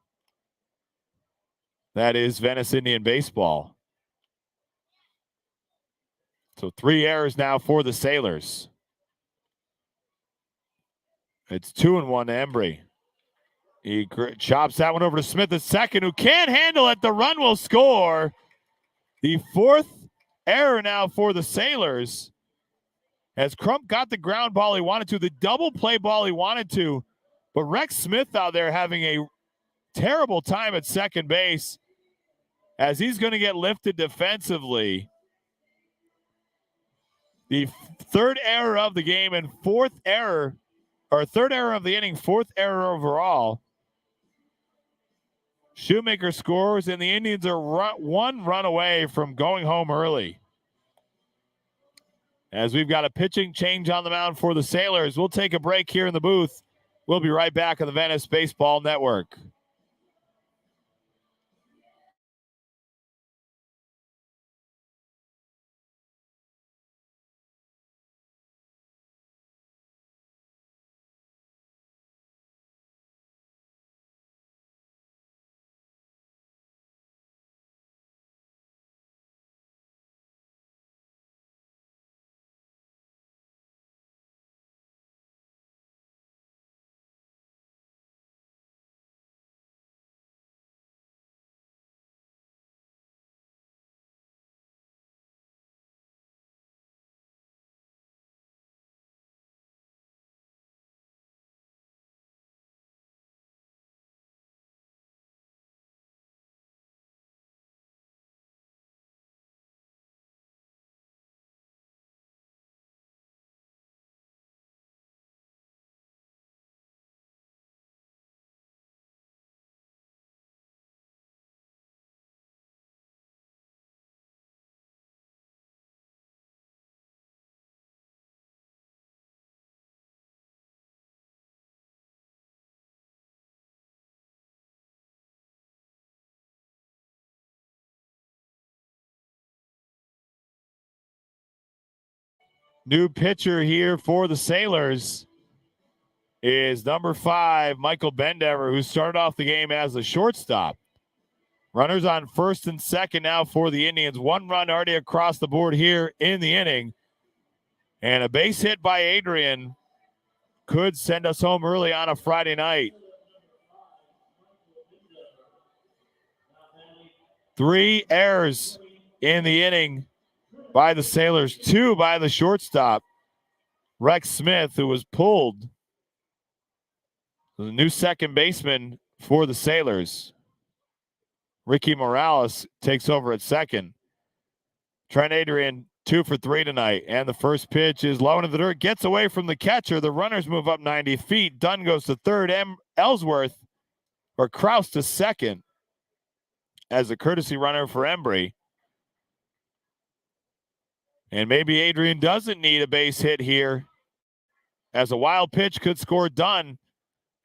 That is Venice Indian baseball. So 3 errors now for the Sailors. It's 2-1 to Embry. He chops that one over to Smith at second, who can't handle it. The run will score. The 4th error now for the Sailors. As Crump got the ground ball he wanted to, the double play ball he wanted to, but Rex Smith out there having a terrible time at second base as he's going to get lifted defensively. The 3rd error of the game and 4th error, or 3rd error of the inning, 4th error overall. Shoemaker scores, and the Indians are one run away from going home early. As we've got a pitching change on the mound for the Sailors. We'll take a break here in the booth. We'll be right back on the Venice Baseball Network. New pitcher here for the Sailors is number 5, Michael Bendever, who started off the game as a shortstop. Runners on first and second now for the Indians. 1 run already across the board here in the inning. And a base hit by Adrian could send us home early on a Friday night. 3 errors in the inning by the Sailors, 2 by the shortstop, Rex Smith, who was pulled. The new second baseman for the Sailors. Ricky Morales takes over at second. Trent Adrian, 2 for 3 tonight. And the first pitch is low into the dirt. Gets away from the catcher. The runners move up 90 feet. Dunn goes to third. Kraus to second as a courtesy runner for Embry. And maybe Adrian doesn't need a base hit here, as a wild pitch could score Dunn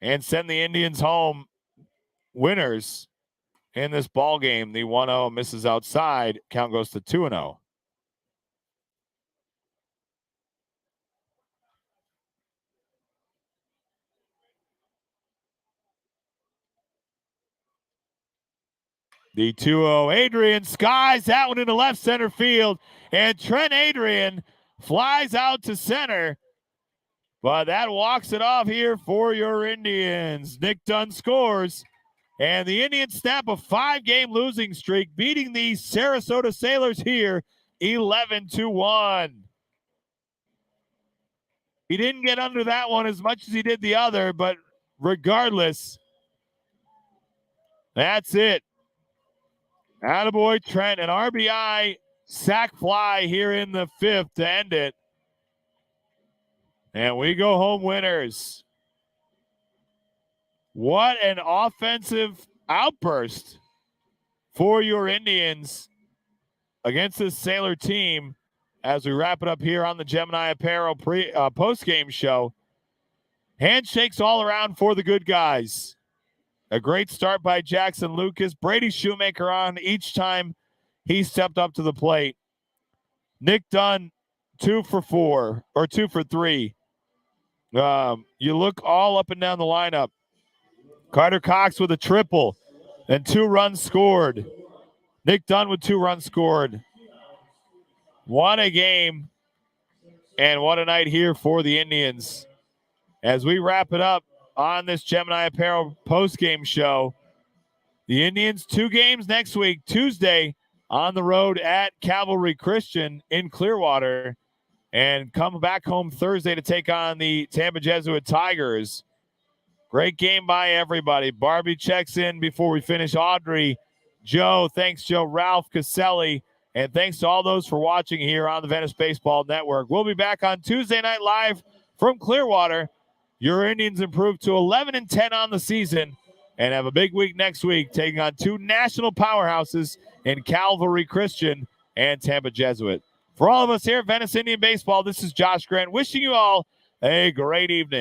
and send the Indians home winners in this ball game. The 1-0 misses outside. Count goes to 2-0. The 2-0, Adrian skies that one into left center field, and Trent Adrian flies out to center, but that walks it off here for your Indians. Nick Dunn scores, and the Indians snap a 5-game losing streak, beating the Sarasota Sailors here 11-1. He didn't get under that one as much as he did the other, but regardless, that's it. Attaboy Trent, an RBI sac fly here in the 5th to end it. And we go home winners. What an offensive outburst for your Indians against this Sailor team as we wrap it up here on the Gemini Apparel post-game show. Handshakes all around for the good guys. A great start by Jackson Lucas. Brady Shoemaker on each time he stepped up to the plate. Nick Dunn, 2 for 3. You look all up and down the lineup. Carter Cox with a triple and 2 runs scored. Nick Dunn with 2 runs scored. What a game, and what a night here for the Indians. As we wrap it up on this Gemini Apparel post-game show, the Indians 2 games next week. Tuesday on the road at Cavalry Christian in Clearwater, and come back home Thursday to take on the Tampa Jesuit Tigers. Great game by everybody. Barbie checks in before we finish. Audrey, Joe, thanks Joe, Ralph, Caselli, and thanks to all those for watching here on the Venice Baseball Network. We'll be back on Tuesday night live from Clearwater. Your Indians improved to 11-10 on the season and have a big week next week, taking on 2 national powerhouses in Calvary Christian and Tampa Jesuit. For all of us here at Venice Indian Baseball, this is Josh Grant wishing you all a great evening.